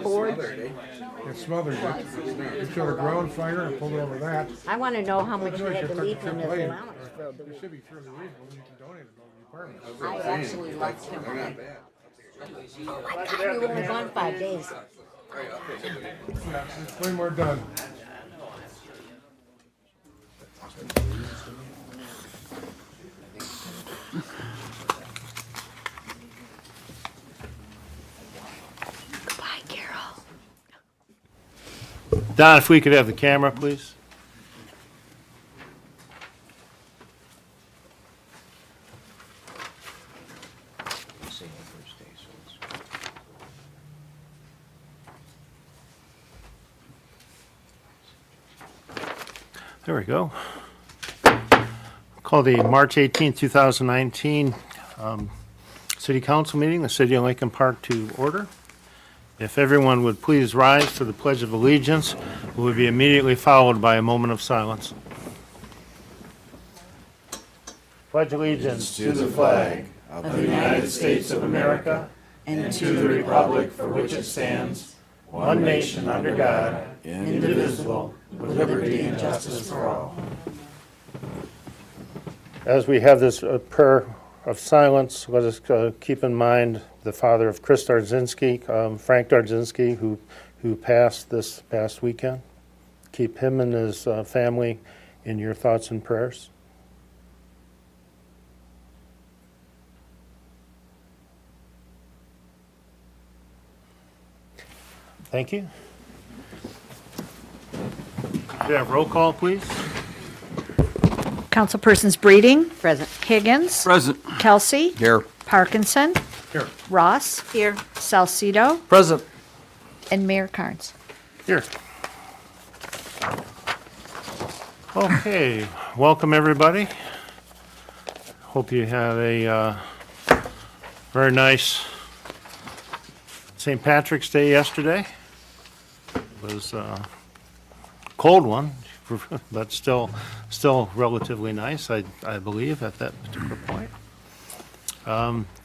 cord? It smothered it. You showed a ground fire and pulled it over that. I want to know how much you Really had should to have leave talked him to as AAA. allowance for the It week. should be fairly reasonable. You can donate it to the department. I actually left him. Oh my God, we were only gone 5 days. When we're done. Goodbye, Carol. Don, if we could have the camera, please. There we go. Call the March 18, 2019 City Council meeting, the City of Lincoln Park to order. If everyone would please rise for the Pledge of Allegiance, it will be immediately followed by a moment of silence. Pledge allegiance to the flag of the United States of America and to the republic for which it stands, one nation under God, indivisible, with liberty and justice for all. As we have this prayer of silence, let us keep in mind the father of Chris Dardzinski, Frank Dardzinski, who passed this past weekend. Keep him and his family in your thoughts and prayers. Thank you. Could we have roll call, please? Councilpersons Breeding. Present. Higgins. Present. Kelsey. Here. Parkinson. Here. Ross. Here. Salcido. Present. And Mayor Carnes. Here. Okay, welcome everybody. Hope you have a very nice St. Patrick's Day yesterday. It was a cold one, but still relatively nice, I believe, at that particular point.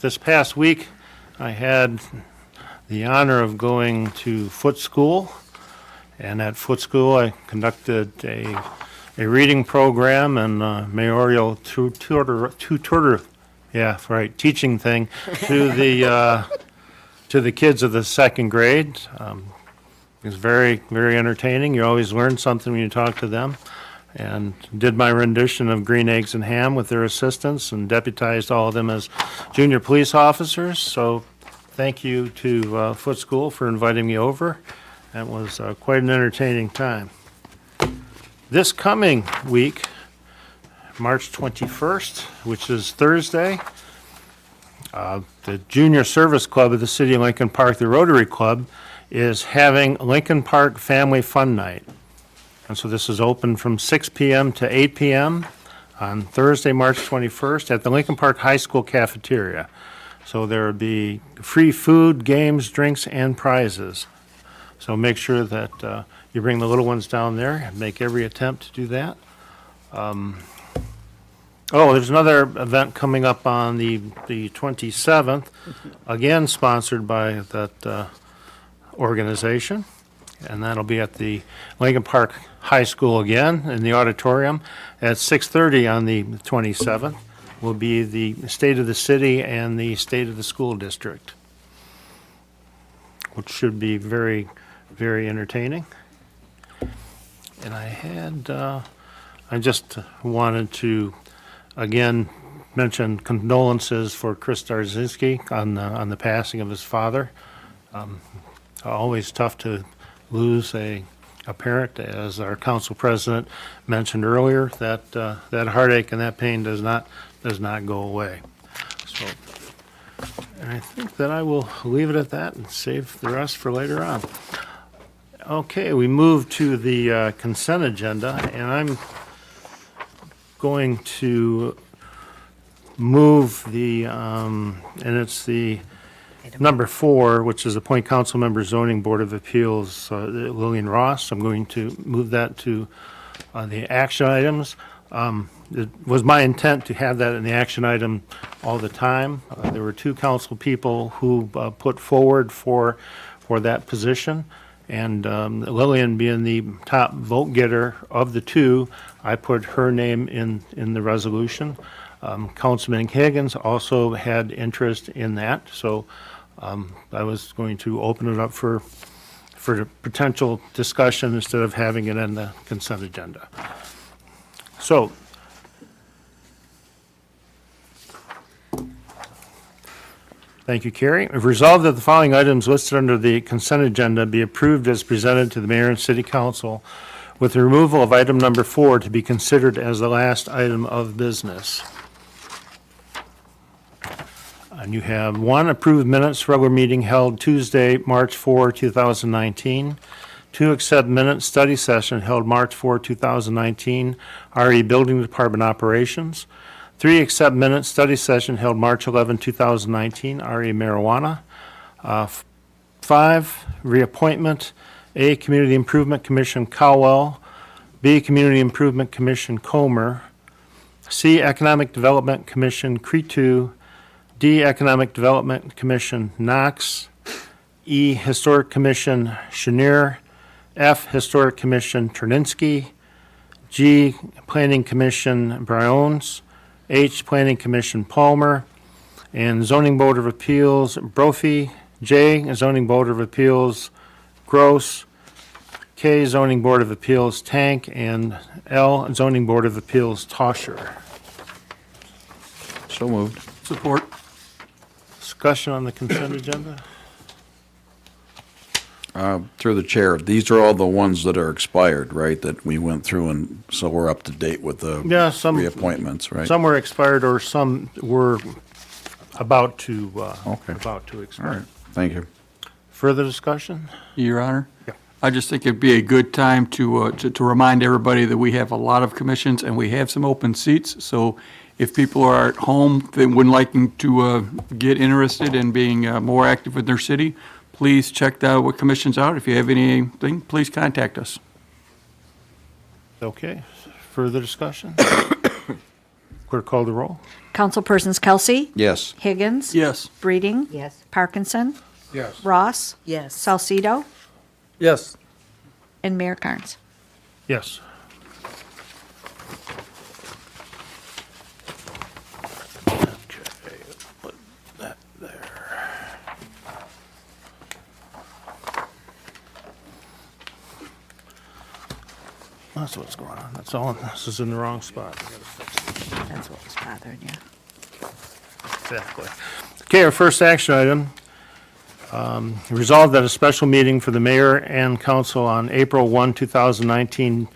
This past week, I had the honor of going to Foot School, and at Foot School, I conducted a reading program and mayoral teaching thing to the kids of the second grade. It was very, very entertaining. You always learn something when you talk to them. And did my rendition of Green Eggs and Ham with their assistants and deputized all of them as junior police officers. So thank you to Foot School for inviting me over. That was quite an entertaining time. This coming week, March 21st, which is Thursday, the Junior Service Club of the City of Lincoln Park, the Rotary Club, is having Lincoln Park Family Fun Night. And so this is open from 6 p.m. to 8 p.m. on Thursday, March 21st at the Lincoln Park High School cafeteria. So there will be free food, games, drinks, and prizes. So make sure that you bring the little ones down there and make every attempt to do that. There's another event coming up on the 27th, again sponsored by that organization, and that'll be at the Lincoln Park High School again in the auditorium at 6:30 on the 27th. Will be the State of the City and the State of the School District, which should be very, very entertaining. And I just wanted to again mention condolences for Chris Dardzinski on the passing of his father. Always tough to lose a parent, as our council president mentioned earlier. That heartache and that pain does not go away. So, and I think that I will leave it at that and save the rest for later on. Okay, we move to the consent agenda, and I'm going to move and it's the number 4, which is appoint council member zoning board of appeals, Lillian Ross. I'm going to move that to the action items. It was my intent to have that in the action item all the time. There were 2 council people who put forward for for that position. And Lillian being the top vote getter of the two, I put her name in the resolution. Councilman Higgins also had interest in that, so I was going to open it up for the potential discussion instead of having it in the consent agenda. So, thank you, Carrie. I've resolved that the following items listed under the consent agenda be approved as presented to the mayor and city council, with the removal of item number 4 to be considered as the last item of business. And you have 1, approved minutes, regular meeting held Tuesday, March 4, 2019. 2, accept minutes, study session held March 4, 2019, RE Building Department Operations. 3, accept minutes, study session held March 11, 2019, RE Marijuana. 5, reappointment, A, Community Improvement Commission Cowell. B, Community Improvement Commission Comer. C, Economic Development Commission Cretu. D, Economic Development Commission Knox. E, Historic Commission Chenier. F, Historic Commission Terninsky. G, Planning Commission Briones. H, Planning Commission Palmer. And Zoning Board of Appeals Brophy. J, Zoning Board of Appeals Gross. K, Zoning Board of Appeals Tank. And L, Zoning Board of Appeals Tosher. So moved. Support. Discussion on the consent agenda? Through the chair, these are all the ones that are expired, right, that we went through, and so we're up to date with the Yeah, some reappointments, right? Some were expired or some were about to Okay. about to All expire. right, thank you. Further discussion? Your Honor? Yeah. I just think it'd be a good time to remind everybody that we have a lot of commissions and we have some open seats. So if people are at home, they would like to get interested in being more active in their city, please check what commission's out. If you have anything, please contact us. Okay. Further discussion? Clerk call the roll. Councilpersons Kelsey, Yes. Higgins, Yes. Breeding, Yes. Parkinson, Yes. Ross, Yes. Salcido, Yes. and Mayor Carnes. Yes. Okay, put that there. That's what's going on. That's all. This is in the wrong spot. I gotta fix it. That's what was bothering you. Exactly. Okay, our first action item. Resolved that a special meeting for the mayor and council on April 1, 2019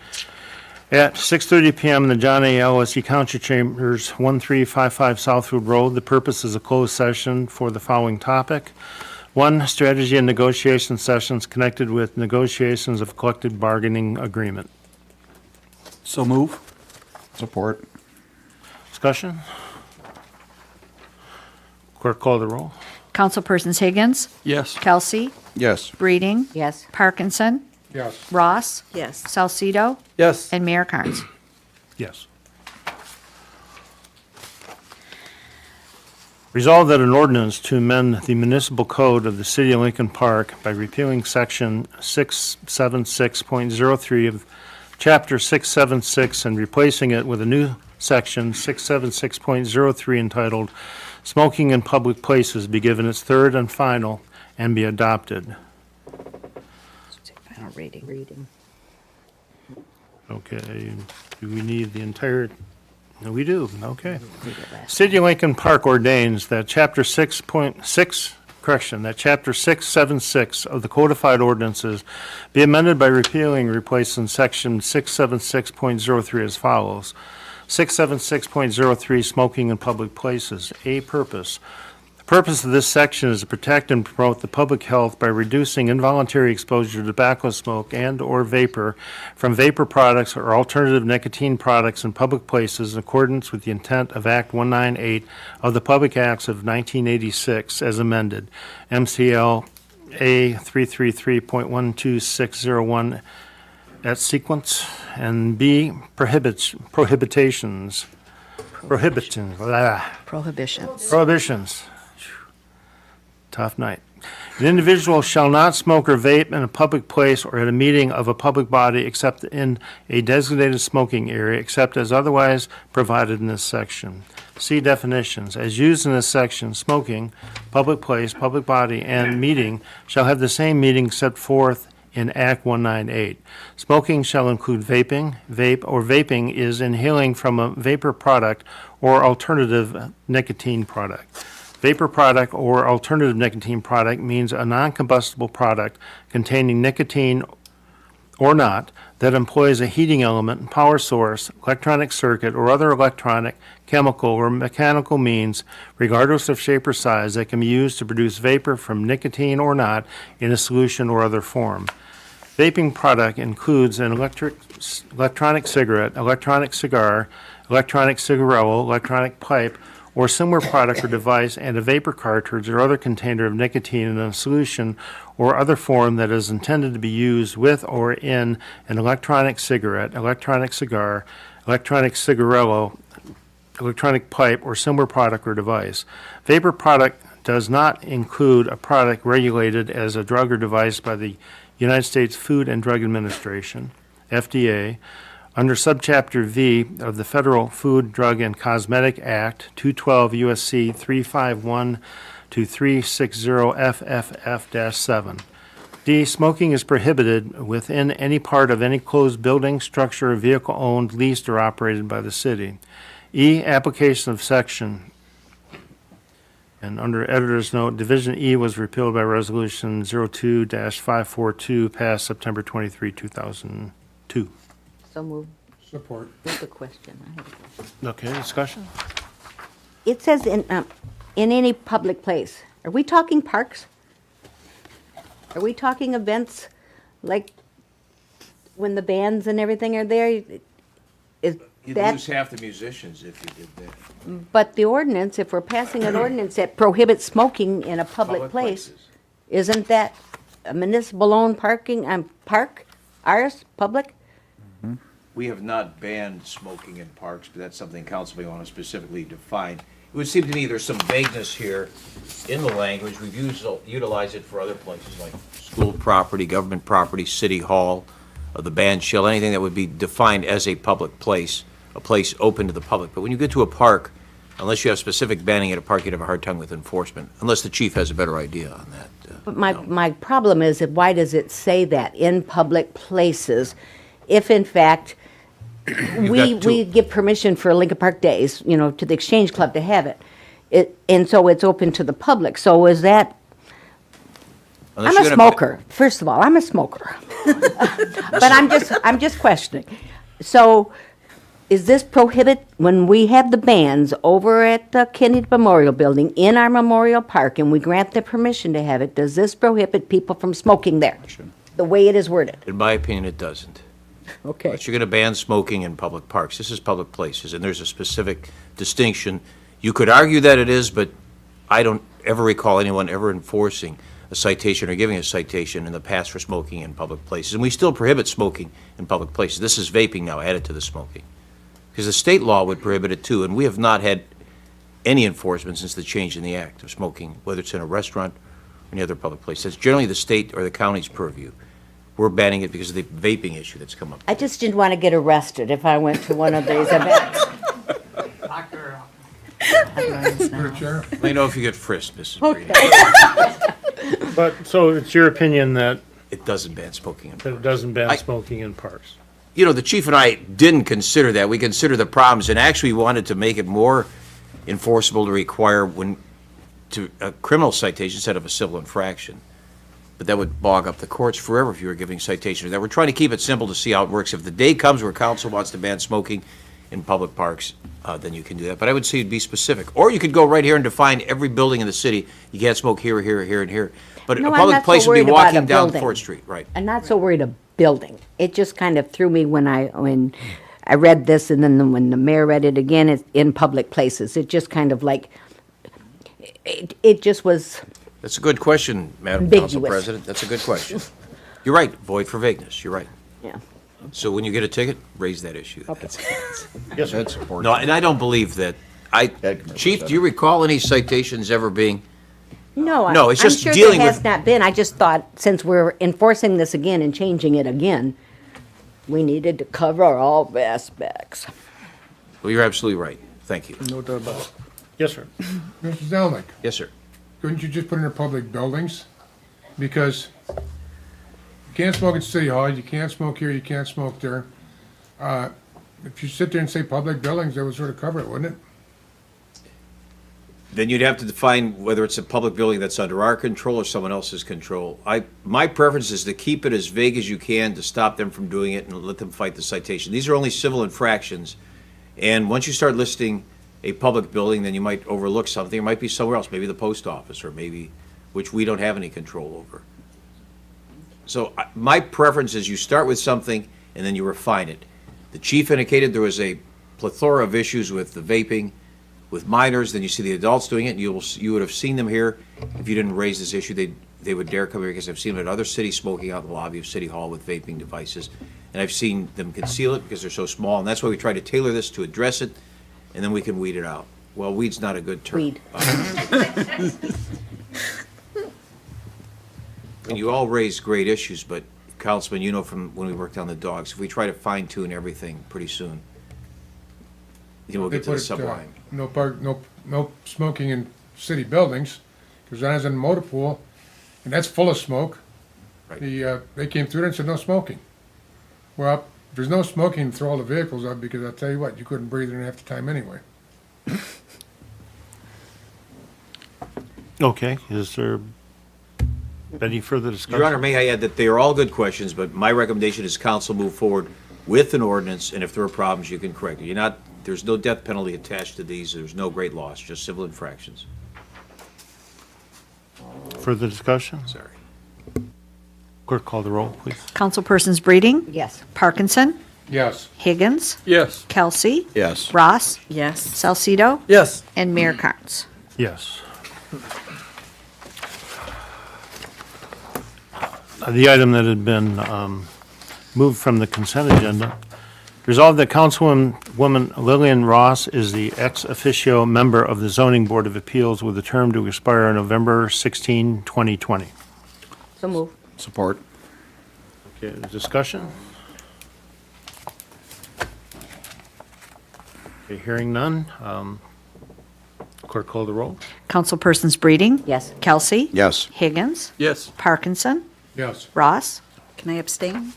at 6:30 PM in the John A. Ellis Council Chambers, 1355 Southwood Road. The purpose is a closed session for the following topic. 1, strategy and negotiation sessions connected with negotiations of collective bargaining agreement. So move. Support. Discussion? Clerk call the roll. Councilpersons Higgins, Yes. Kelsey, Yes. Breeding, Yes. Parkinson, Yes. Ross, Yes. Salcido, Yes. and Mayor Carnes. Yes. Resolved that an ordinance to amend the municipal code of the city of Lincoln Park by repealing section 676.03 of chapter 676 and replacing it with a new section 676.03 entitled Smoking in Public Places be given its third and final and be adopted. Final reading. Okay, do we need the entire, no, we do, okay. Read it last. City of Lincoln Park ordains that Chapter 676 of the codified ordinances be amended by repealing and replacing Section 676.03 as follows. 676.03, smoking in public places. A, purpose. The purpose of this section is to protect and promote the public health by reducing involuntary exposure to tobacco smoke and/or vapor from vapor products or alternative nicotine products in public places in accordance with the intent of Act 198 of the Public Acts of 1986 as amended, MCL A 333.12601 at sequence, and B, prohibitions. Prohibitions. Tough night. An individual shall not smoke or vape in a public place or at a meeting of a public body except in a designated smoking area, except as otherwise provided in this section. See definitions. As used in this section, smoking, public place, public body, and meeting shall have the same meaning set forth in Act 198. Smoking shall include vaping. Vaping is inhaling from a vapor product or alternative nicotine product. Vapor product or alternative nicotine product means a non-combustible product containing nicotine or not that employs a heating element, power source, electronic circuit, or other electronic, chemical, or mechanical means, regardless of shape or size, that can be used to produce vapor from nicotine or not in a solution or other form. Vaping product includes an electronic cigarette, electronic cigar, electronic cigarillo, electronic pipe, or similar product or device, and a vapor cartridge or other container of nicotine in a solution or other form that is intended to be used with or in an electronic cigarette, electronic cigar, electronic cigarillo, electronic pipe, or similar product or device. Vapor product does not include a product regulated as a drug or device by the United States Food and Drug Administration, FDA, under Subchapter V of the Federal Food, Drug, and Cosmetic Act, 212 U.S.C. 351 to 360 FFF-7. D, smoking is prohibited within any part of any closed building, structure, or vehicle owned, leased, or operated by the city. E, application of section. And under editor's note, Division E was repealed by Resolution 02-542 passed September 23, 2002. So moved. Support. With a question. I have a question. Okay, discussion? It says in any public place. Are we talking parks? Are we talking events like when the bands and everything are there? Is You'd that, lose half the musicians if you did that. but the ordinance, if we're passing an ordinance that prohibits smoking in a public Public place, places. isn't that a municipal-owned park? Ours, public? We have not banned smoking in parks, but that's something council may want to specifically define. It would seem to me there's some vagueness here in the language. We've utilized it for other places like school property, government property, city hall, the band shell, anything that would be defined as a public place, a place open to the public. But when you get to a park, unless you have specific banning at a park, you'd have a hard time with enforcement, unless the chief has a better idea on that. But my problem is, that why does it say that in public places, if in fact we give permission for Lincoln Park Days, to the Exchange Club to have it, and so it's open to the public. So is that? Unless I'm you're a gonna- smoker. First of all, I'm a smoker, but I'm just questioning. So, is this prohibit when we have the bands over at the Kennedy Memorial Building in our Memorial Park, and we grant the permission to have it? Does this prohibit people from smoking there? The way it is worded. In my opinion, it doesn't. Okay. But you're going to ban smoking in public parks. This is public places, and there's a specific distinction. You could argue that it is, but I don't ever recall anyone ever enforcing a citation or giving a citation in the past for smoking in public places. And we still prohibit smoking in public places. This is vaping now added to the smoking. Because the state law would prohibit it too, and we have not had any enforcement since the change in the act of smoking, whether it's in a restaurant or any other public place. It's generally the state or the county's purview. We're banning it because of the vaping issue that's come up. I just didn't want to get arrested if I went to one of these events. Mr. Chair, Let me know if you get frisked, Mrs. Brady. But, so it's your opinion that It doesn't ban smoking in it parks. doesn't ban I- smoking in parks? The chief and I didn't consider that. We considered the problems and actually wanted to make it more enforceable to require a criminal citation instead of a civil infraction. But that would bog up the courts forever if you were giving citations. That we're trying to keep it simple to see how it works. If the day comes where council wants to ban smoking in public parks, then you can do that. But I would say it'd be specific. Or you could go right here and define every building in the city. You can't smoke here, here, here, and here. But No, a I'm public not so place would be worried about a walking down building. 4th Street, right? I'm not so worried a building. It just kind of threw me when I read this, and then when the mayor read it again, it's in public places. It just kind of like, it just was, That's a good question, Madam Council Ambiguous. President. That's a good question. You're right, void for vagueness, you're right. yeah. So when you get a ticket, raise that issue. Yes, sir. I'd support No, that. and I don't believe that. Ed can Chief, represent do you recall any citations ever being No, No, it's just I'm sure dealing there has with- not been. I just thought, since we're enforcing this again and changing it again, we needed to cover all aspects. Well, you're absolutely right. Thank you. No doubt about it. Yes, sir. Mr. Zelnick, Yes, sir. couldn't you just put in your public buildings? Because you can't smoke at City Hall, you can't smoke here, you can't smoke there. If you sit there and say public buildings, that would sort of cover it, wouldn't it? Then you'd have to define whether it's a public building that's under our control or someone else's control. My preference is to keep it as vague as you can to stop them from doing it and let them fight the citation. These are only civil infractions, and once you start listing a public building, then you might overlook something. It might be somewhere else, maybe the post office, or maybe, which we don't have any control over. So my preference is you start with something and then you refine it. The chief indicated there was a plethora of issues with the vaping, with minors, then you see the adults doing it, and you would have seen them here. If you didn't raise this issue, they would dare come here, because I've seen them at other cities smoking out in the lobby of City Hall with vaping devices. And I've seen them conceal it because they're so small, and that's why we try to tailor this to address it, and then we can weed it out. Well, weed's not a good term. Weed. And you all raise great issues, but Councilman, you know from when we worked on the dogs, if we try to fine tune everything pretty soon, then we'll They get to put the it, sublime. no smoking in city buildings, because when I was in the motor pool, and that's full of smoke. Right. They came through there and said, no smoking. Well, if there's no smoking, throw all the vehicles up, because I'll tell you what, you couldn't breathe in half the time anyway. Okay, is there any further discussion? Your Honor, may I add that they are all good questions, but my recommendation is council move forward with an ordinance, and if there are problems, you can correct it. There's no death penalty attached to these, there's no great loss, just civil infractions. Further discussion? Sorry. Clerk, call the roll, please. Councilpersons Breeding, Yes. Parkinson, Yes. Higgins, Yes. Kelsey, Yes. Ross, Yes. Salcido, Yes. and Mayor Carnes. Yes. The item that had been moved from the consent agenda. Resolved that Councilwoman Lillian Ross is the ex officio member of the Zoning Board of Appeals with a term to expire on November 16, 2020. So move. Support. Okay, discussion? Okay, hearing none. Clerk, call the roll. Councilpersons Breeding, Yes. Kelsey, Yes. Higgins, Yes. Parkinson, Yes. Ross, Can I abstain?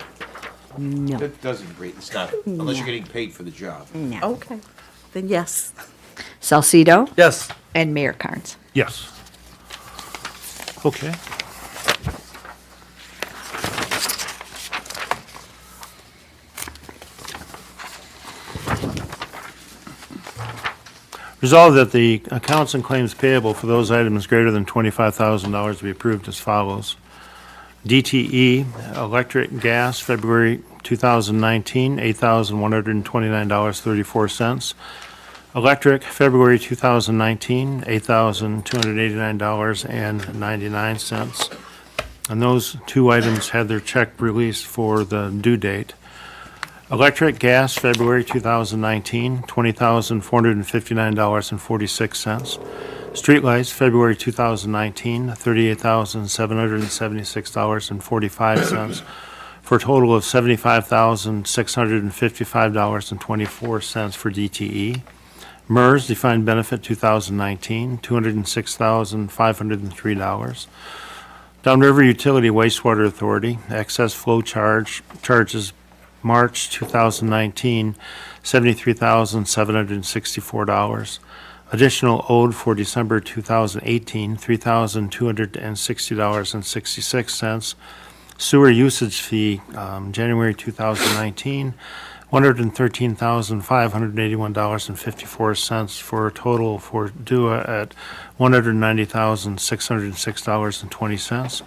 No. That doesn't breathe, it's not, unless you're getting paid for the job. No. Okay. Then yes. Salcido, Yes. and Mayor Carnes. Yes. Okay. Resolved that the accounts and claims payable for those items greater than $25,000 be approved as follows. DTE, electric, gas, February 2019, $8,129.34. Electric, February 2019, $8,289.99. And those two items had their check released for the due date. Electric, gas, February 2019, $20,459.46. Streetlights, February 2019, $38,776.45, for a total of $75,655.24 for DTE. MERS, defined benefit 2019, $206,503. Downriver Utility Wastewater Authority, excess flow charges, March 2019, $73,764. Additional owed for December 2018, $3,260.66. Sewer usage fee, January 2019, $113,581.54, for a total for due at $190,606.20.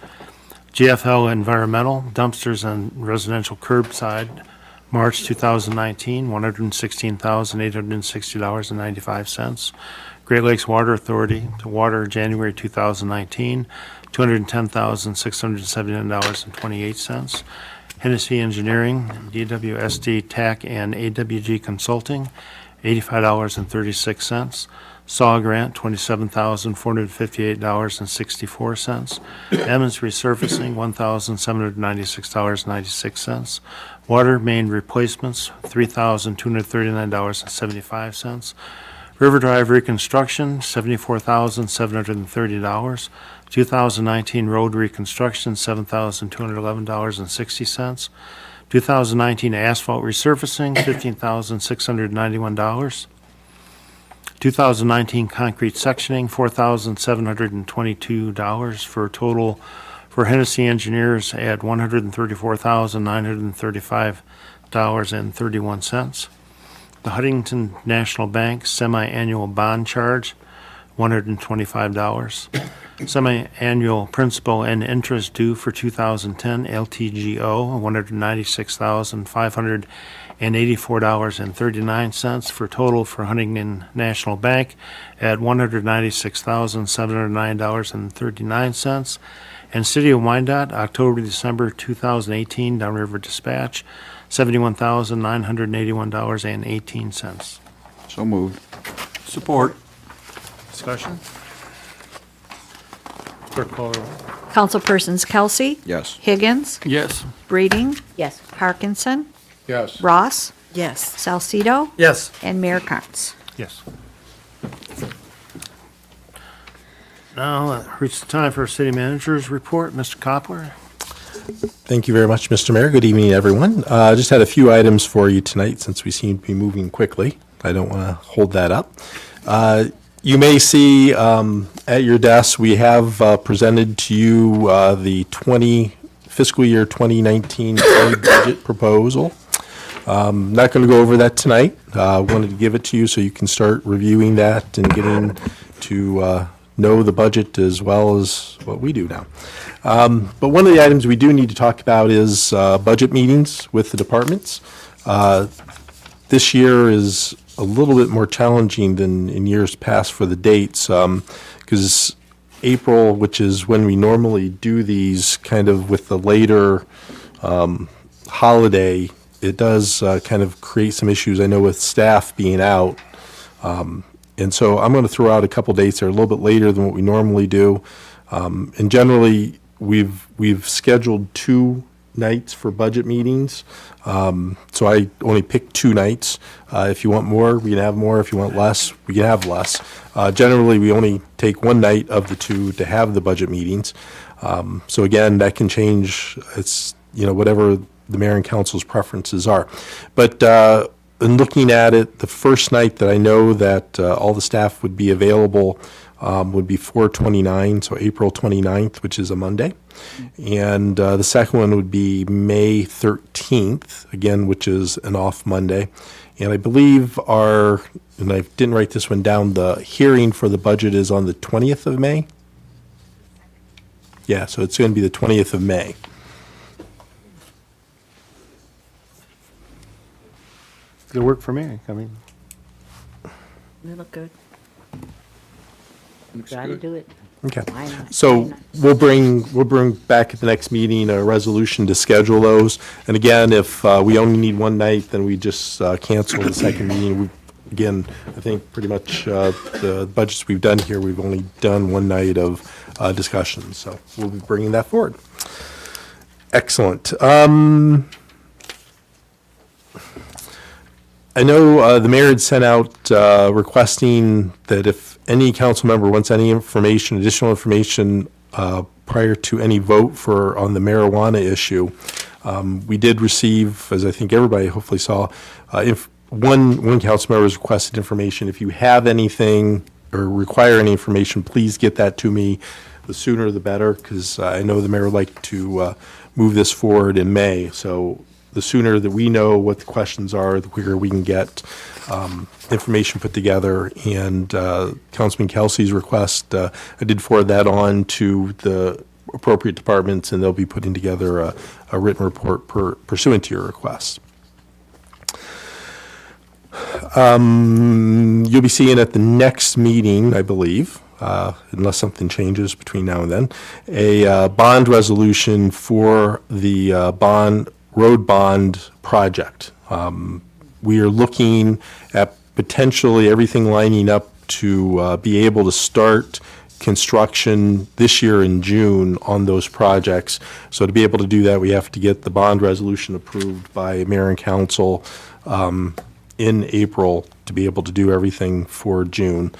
GFL Environmental, dumpsters and residential curbside, March 2019, $116,860.95. Great Lakes Water Authority, to water, January 2019, $210,679.28. Hennessy Engineering, DWSD TAC and AWG Consulting, $85.36. Saw Grant, $27,458.64. Emmons Resurfacing, $1,796.96. Water Main Replacements, $3,239.75. River Drive Reconstruction, $74,730. 2019 Road Reconstruction, $7,211.60. 2019 Asphalt Resurfacing, $15,691. 2019 Concrete Sectioning, $4,722 for a total for Hennessy Engineers at $134,935.31. The Huntington National Bank Semi-Annual Bond Charge, $125. Semi-annual principal and interest due for 2010 LTGO, $196,584.39 for total for Huntington National Bank at $196,709.39. And City of Wyandotte, October to December 2018, Downriver Dispatch, $71,981.18. So moved. Support. Discussion? Clerk call the roll. Councilpersons Kelsey. Yes. Higgins. Yes. Breeding. Yes. Parkinson. Yes. Ross. Yes. Salcido. Yes. And Mayor Carnes. Yes. Now, reached the time for our city manager's report. Mr. Copler? Thank you very much, Mr. Mayor. Good evening, everyone. Just had a few items for you tonight since we seem to be moving quickly. I don't want to hold that up. You may see at your desk, we have presented to you the fiscal year 2019 budget proposal. Not going to go over that tonight. Wanted to give it to you so you can start reviewing that and getting to know the budget as well as what we do now. But one of the items we do need to talk about is budget meetings with the departments. This year is a little bit more challenging than in years past for the dates, because April, which is when we normally do these kind of with the later holiday, it does kind of create some issues, I know, with staff being out. And so I'm going to throw out a couple dates that are a little bit later than what we normally do. And generally, we've scheduled 2 nights for budget meetings. So I only picked 2 nights. If you want more, we can have more. If you want less, we can have less. Generally, we only take 1 night of the 2 to have the budget meetings. So again, that can change. It's, whatever the mayor and council's preferences are. But in looking at it, the first night that I know that all the staff would be available would be 4/29, so April 29th, which is a Monday. And the second one would be May 13th, again, which is an off Monday. And I believe and I didn't write this one down, the hearing for the budget is on the 20th of May. Yeah, so it's going to be the 20th of May. Does it work for me? I mean, They look good. Try to do it. Okay. Why not? So Why not? we'll bring back at the next meeting a resolution to schedule those. And again, if we only need 1 night, then we just cancel the second meeting. Again, I think pretty much the budgets we've done here, we've only done 1 night of discussion. So we'll be bringing that forward. Excellent. I know the mayor had sent out requesting that if any council member wants any information, additional information prior to any vote on the marijuana issue, we did receive, as I think everybody hopefully saw, one council member has requested information. If you have anything or require any information, please get that to me. The sooner the better, because I know the mayor would like to move this forward in May. So the sooner that we know what the questions are, the quicker we can get information put together. And Councilman Kelsey's request, I did forward that on to the appropriate departments, and they'll be putting together a written report pursuant to your request. You'll be seeing at the next meeting, I believe, unless something changes between now and then, a bond resolution for the road bond project. We are looking at potentially everything lining up to be able to start construction this year in June on those projects. So to be able to do that, we have to get the bond resolution approved by mayor and council in April to be able to do everything for June.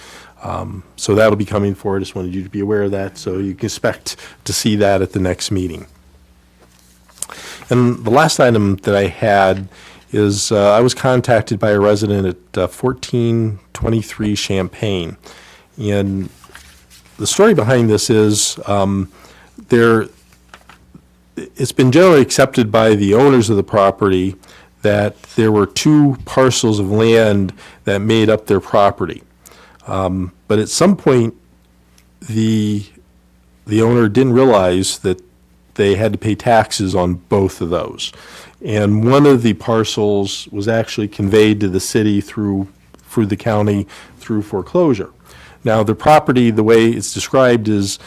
So that'll be coming forward. Just wanted you to be aware of that, so you can expect to see that at the next meeting. And the last item that I had is I was contacted by a resident at 1423 Champaign. And the story behind this is it's been generally accepted by the owners of the property that there were two parcels of land that made up their property. But at some point, the owner didn't realize that they had to pay taxes on both of those. And one of the parcels was actually conveyed to the city through the county through foreclosure. Now, the property, the way it's described, is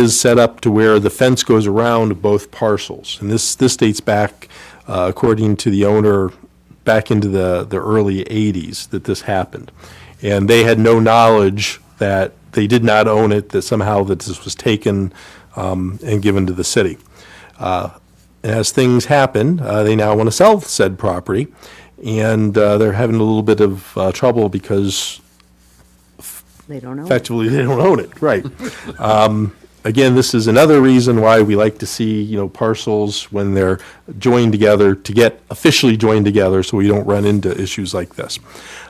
set up to where the fence goes around both parcels. And this dates back, according to the owner, back into the early 80s that this happened. And they had no knowledge that they did not own it, that somehow that this was taken and given to the city. As things happen, they now want to sell said property, and they're having a little bit of trouble because They don't know. effectively they don't own it, right? Again, this is another reason why we like to see, parcels when they're joined together to get officially joined together, so we don't run into issues like this.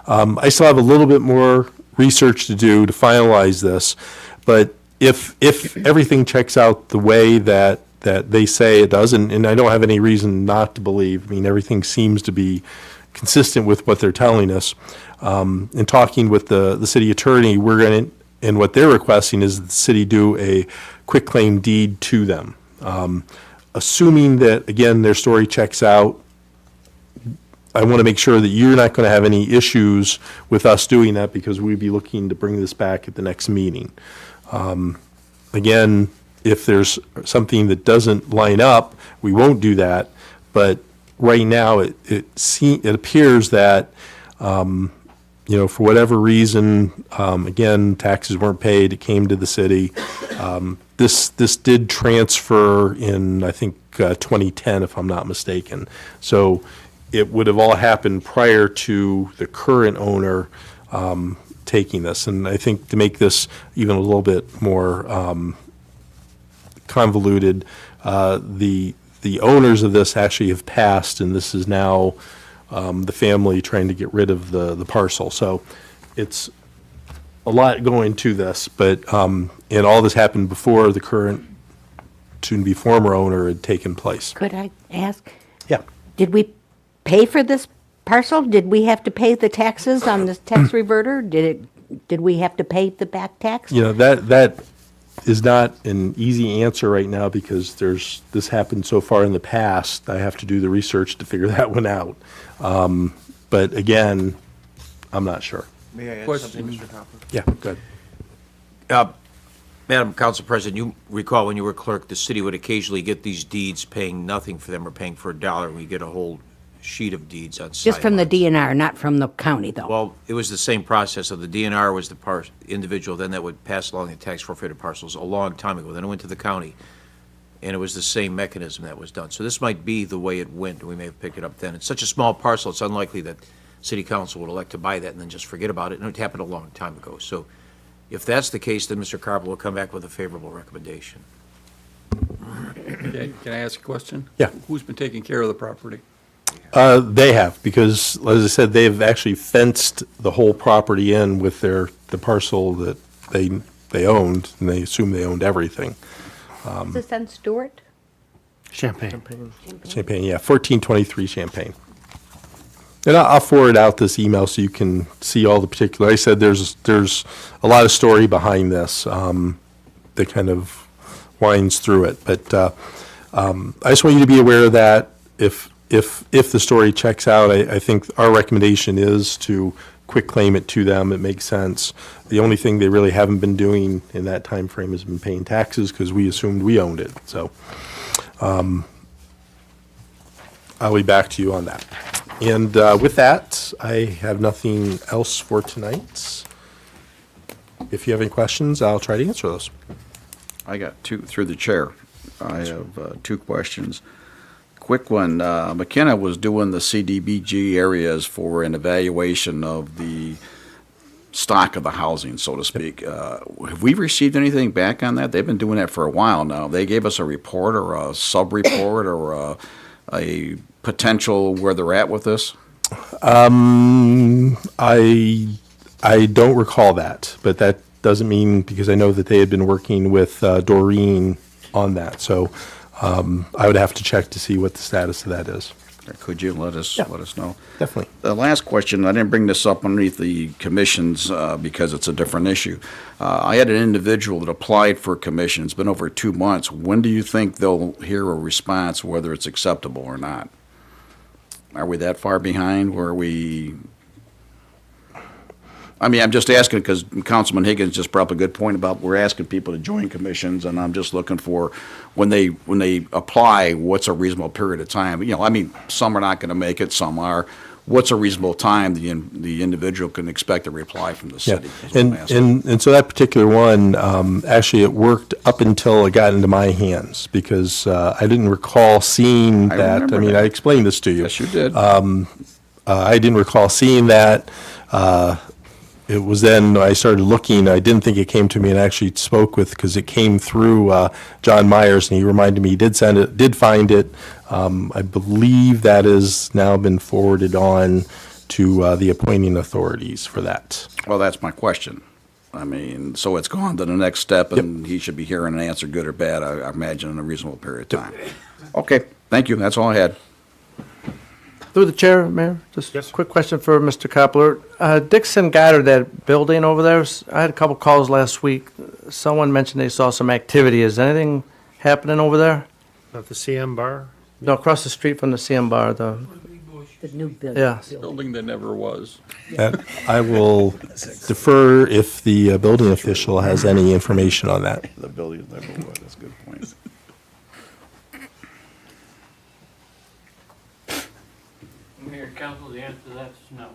I still have a little bit more research to do to finalize this, but if everything checks out the way that they say it does, and I don't have any reason not to believe, everything seems to be consistent with what they're telling us. In talking with the city attorney, we're going to, and what they're requesting is that the city do a quitclaim deed to them. Assuming that, again, their story checks out, I want to make sure that you're not going to have any issues with us doing that, because we'd be looking to bring this back at the next meeting. Again, if there's something that doesn't line up, we won't do that. But right now, it appears that, for whatever reason, again, taxes weren't paid, it came to the city. This did transfer in, I think, 2010, if I'm not mistaken. So it would have all happened prior to the current owner taking this. And I think to make this even a little bit more convoluted, the owners of this actually have passed, and this is now the family trying to get rid of the parcel. So it's a lot going to this, but, and all this happened before the current, soon-to-be former owner had taken place. Could I ask, Yeah. did we pay for this parcel? Did we have to pay the taxes on this tax reverter? Did we have to pay the back tax? That is not an easy answer right now, because this happened so far in the past. I have to do the research to figure that one out. But again, I'm not sure. May I add Question. something, Mr. Copper? Yeah, good. Madam Council President, you recall when you were clerk, the city would occasionally get these deeds paying nothing for them or paying for $1, and we get a whole sheet of deeds on Just from the sidelines. DNR, not from the county, though. Well, it was the same process. So the DNR was the individual, then that would pass along the tax forfeited parcels a long time ago. Then it went to the county, and it was the same mechanism that was done. So this might be the way it went, and we may have picked it up then. It's such a small parcel, it's unlikely that city council would elect to buy that and then just forget about it, and it happened a long time ago. So if that's the case, then Mr. Carpel will come back with a favorable recommendation. Okay, can I ask a question? Yeah. Who's been taking care of the property? They have, because, as I said, they've actually fenced the whole property in with the parcel that they owned, and they assume they owned everything. Is this on Stewart? Champagne. Champagne, yeah, 1423 Champagne. And I'll forward out this email so you can see all the particulars. I said there's a lot of story behind this that kind of winds through it. But I just want you to be aware of that. If the story checks out, I think our recommendation is to quitclaim it to them. It makes sense. The only thing they really haven't been doing in that time frame has been paying taxes, because we assumed we owned it. So I'll be back to you on that. And with that, I have nothing else for tonight. if you have any questions, I'll try to answer those. I got two, through the chair. I have two questions. Quick one, McKenna was doing the CDBG areas for an evaluation of the stock of the housing, so to speak. Have we received anything back on that? They've been doing that for a while now. They gave us a report or a sub-report or a potential where they're at with this? I don't recall that, but that doesn't mean, because I know that they had been working with Doreen on that. So I would have to check to see what the status of that is. Could you let us know? Definitely. The last question, I didn't bring this up underneath the commissions because it's a different issue. I had an individual that applied for a commission. It's been over 2 months. When do you think they'll hear a response, whether it's acceptable or not? Are we that far behind where we... I mean, I'm just asking because Councilman Higgins just brought up a good point about we're asking people to join commissions, and I'm just looking for when they apply, what's a reasonable period of time? You know, I mean, some are not going to make it, some are. What's a reasonable time the individual can expect a reply from the city? And so that particular one, actually, it worked up until it got into my hands because I didn't recall seeing that. I mean, I explained this to you. Yes, you did. I didn't recall seeing that. It was then I started looking. I didn't think it came to me, and actually spoke with, because it came through John Myers, and he reminded me he did send it, did find it. I believe that has now been forwarded on to the appointing authorities for that. Well, that's my question. I mean, so it's gone to the next step, and he should be hearing an answer, good or bad, I imagine, in a reasonable period of time. Okay, thank you. That's all I had. Through the chair, Mayor, just a quick question for Mr. Koppler. Dixon Goddard, that building over there, I had a couple calls last week. Someone mentioned they saw some activity. Is anything happening over there? At the CM bar? No, across the street from the CM Bar, The new building. yeah. Building that never was. That I will defer if the building official has any information on that. The building never was. That's a good point. Mayor, council, the answer to that is no.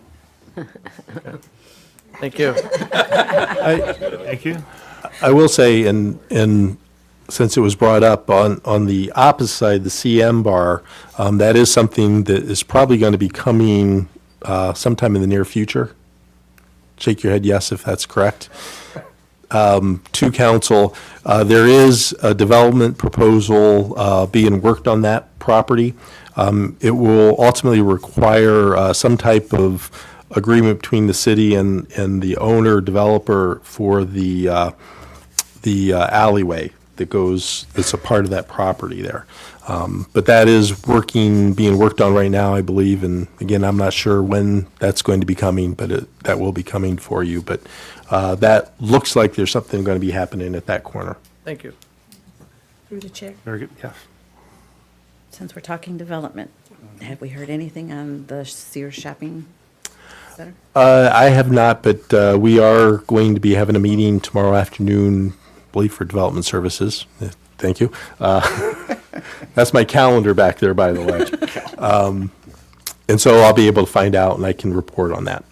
Thank you. Thank you. I will say, and since it was brought up on the opposite side, the CM bar, that is something that is probably going to be coming sometime in the near future. Shake your head yes if that's correct. To council, there is a development proposal being worked on that property. It will ultimately require some type of agreement between the city and the owner developer for the alleyway that's a part of that property there. But that is being worked on right now, I believe. And again, I'm not sure when that's going to be coming, but that will be coming for you. But that looks like there's something going to be happening at that corner. Thank you. Through the chair, Very good, yes. since we're talking development, have we heard anything on the Sears Shopping Center? I have not, but we are going to be having a meeting tomorrow afternoon, I believe, for Development Services. Thank you. That's my calendar back there, by the way. And so I'll be able to find out, and I can report on that.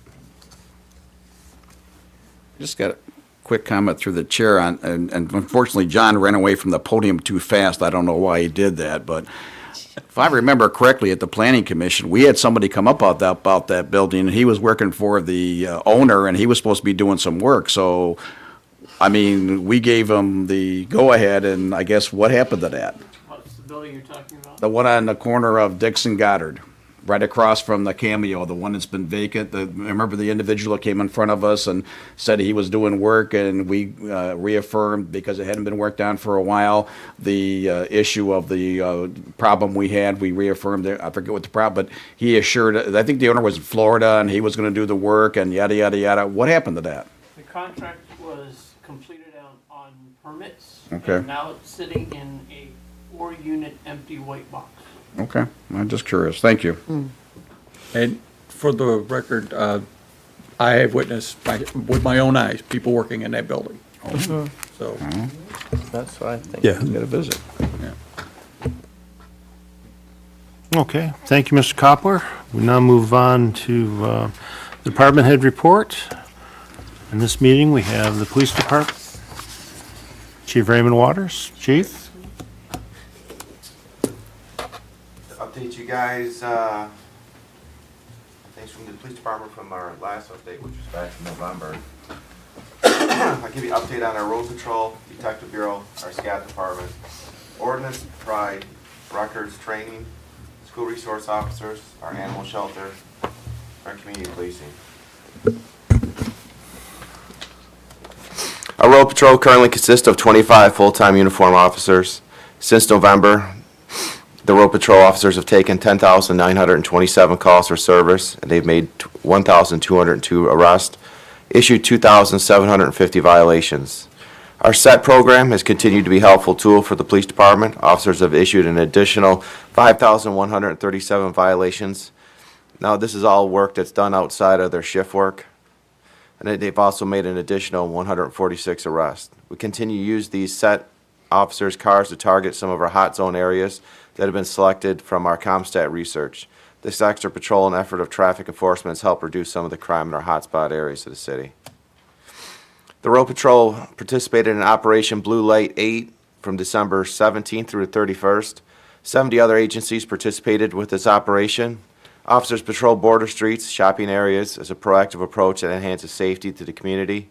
Just got a quick comment through the chair on, and unfortunately, John ran away from the podium too fast. I don't know why he did that, but if I remember correctly, at the Planning Commission, we had somebody come up about that building, and he was working for the owner, and he was supposed to be doing some work. So, I mean, we gave him the go-ahead, and I guess what happened to that? What's the building you're talking about? The one on the corner of Dixon Goddard, right across from the Cameo, the one that's been vacant. Remember the individual that came in front of us and said he was doing work, and we reaffirmed, because it hadn't been worked on for a while, the issue of the problem we had. We reaffirmed it. I forget what the problem, but he assured, I think the owner was in Florida, and he was going to do the work, and yada, yada, yada. What happened to that? The contract was completed on permits. Okay. And now it's sitting in a 4-unit empty white box. Okay, I'm just curious. Thank you. And for the record, I have witnessed with my own eyes, people working in that building. So, That's what I think. Yeah. Get a visit. Okay, thank you, Mr. Koppler. We now move on to department head report. In this meeting, we have the Police Department. Chief Raymond Waters. Chief? To update you guys, things from the police department from our last update, which was back in November. I'll give you an update on our road patrol, detective bureau, our SCAT department, ordinance, pride, records, training, school resource officers, our animal shelter, our community policing. Our road patrol currently consists of 25 full-time uniform officers. Since November, the road patrol officers have taken 10,927 calls for service, and they've made 1,202 arrests, issued 2,750 violations. Our SET program has continued to be a helpful tool for the police department. Officers have issued an additional 5,137 violations. Now, this is all work that's done outside of their shift work. And they've also made an additional 146 arrests. We continue to use these SET officers' cars to target some of our hot zone areas that have been selected from our Compstat research. This extra patrol and effort of traffic enforcement has helped reduce some of the crime in our hotspot areas of the city. The road patrol participated in Operation Blue Light 8 from December 17th through the 31st. 70 other agencies participated with this operation. Officers patrol border streets, shopping areas as a proactive approach that enhances safety to the community.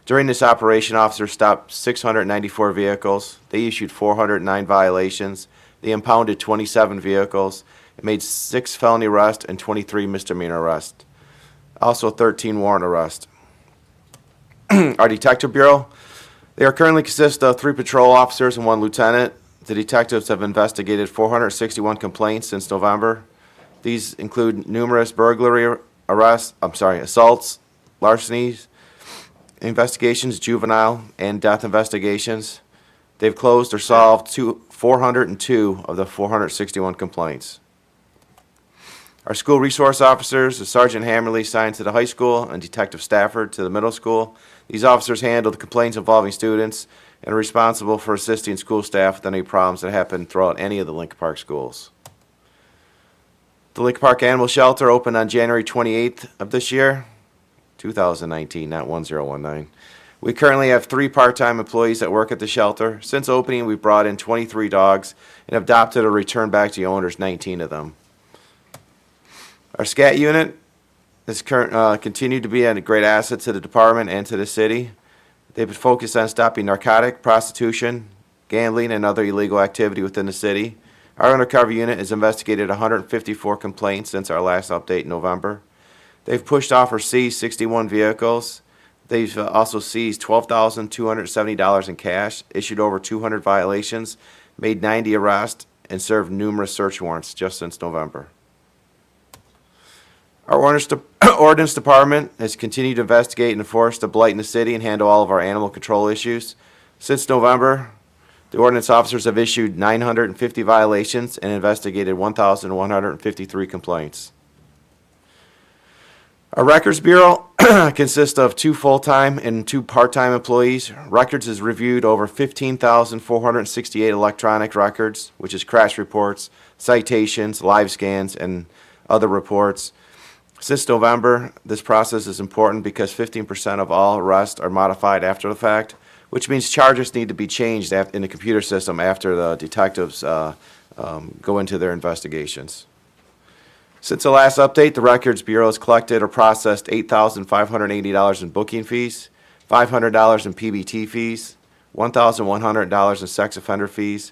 During this operation, officers stopped 694 vehicles. They issued 409 violations. They impounded 27 vehicles. It made 6 felony arrests and 23 misdemeanor arrests. Also 13 warrant arrests. Our detective bureau, they are currently consist of 3 patrol officers and 1 lieutenant. The detectives have investigated 461 complaints since November. These include numerous burglary assaults, larcenies, investigations, juvenile, and death investigations. They've closed or solved 402 of the 461 complaints. Our school resource officers, Sergeant Hammerly assigned to the high school and Detective Stafford to the middle school. These officers handle the complaints involving students and are responsible for assisting school staff with any problems that happen throughout any of the Lincoln Park schools. The Lincoln Park Animal Shelter opened on January 28th of this year, 2019, not 1019. We currently have 3 part-time employees that work at the shelter. Since opening, we've brought in 23 dogs and have adopted or returned back to the owners 19 of them. Our SCAT unit has continued to be a great asset to the department and to the city. They've been focused on stopping narcotic, prostitution, gambling, and other illegal activity within the city. Our undercover unit has investigated 154 complaints since our last update in November. They've pushed off or seized 61 vehicles. They've also seized $12,270 in cash, issued over 200 violations, made 90 arrests, and served numerous search warrants just since November. Our ordinance department has continued to investigate and enforce the blight in the city and handle all of our animal control issues. Since November, the ordinance officers have issued 950 violations and investigated 1,153 complaints. Our Records Bureau consists of 2 full-time and 2 part-time employees. Records has reviewed over 15,468 electronic records, which is crash reports, citations, live scans, and other reports. Since November, this process is important because 15% of all arrests are modified after the fact, which means charges need to be changed in the computer system after the detectives go into their investigations. Since the last update, the Records Bureau has collected or processed $8,580 in booking fees, $500 in PBT fees, $1,100 in sex offender fees,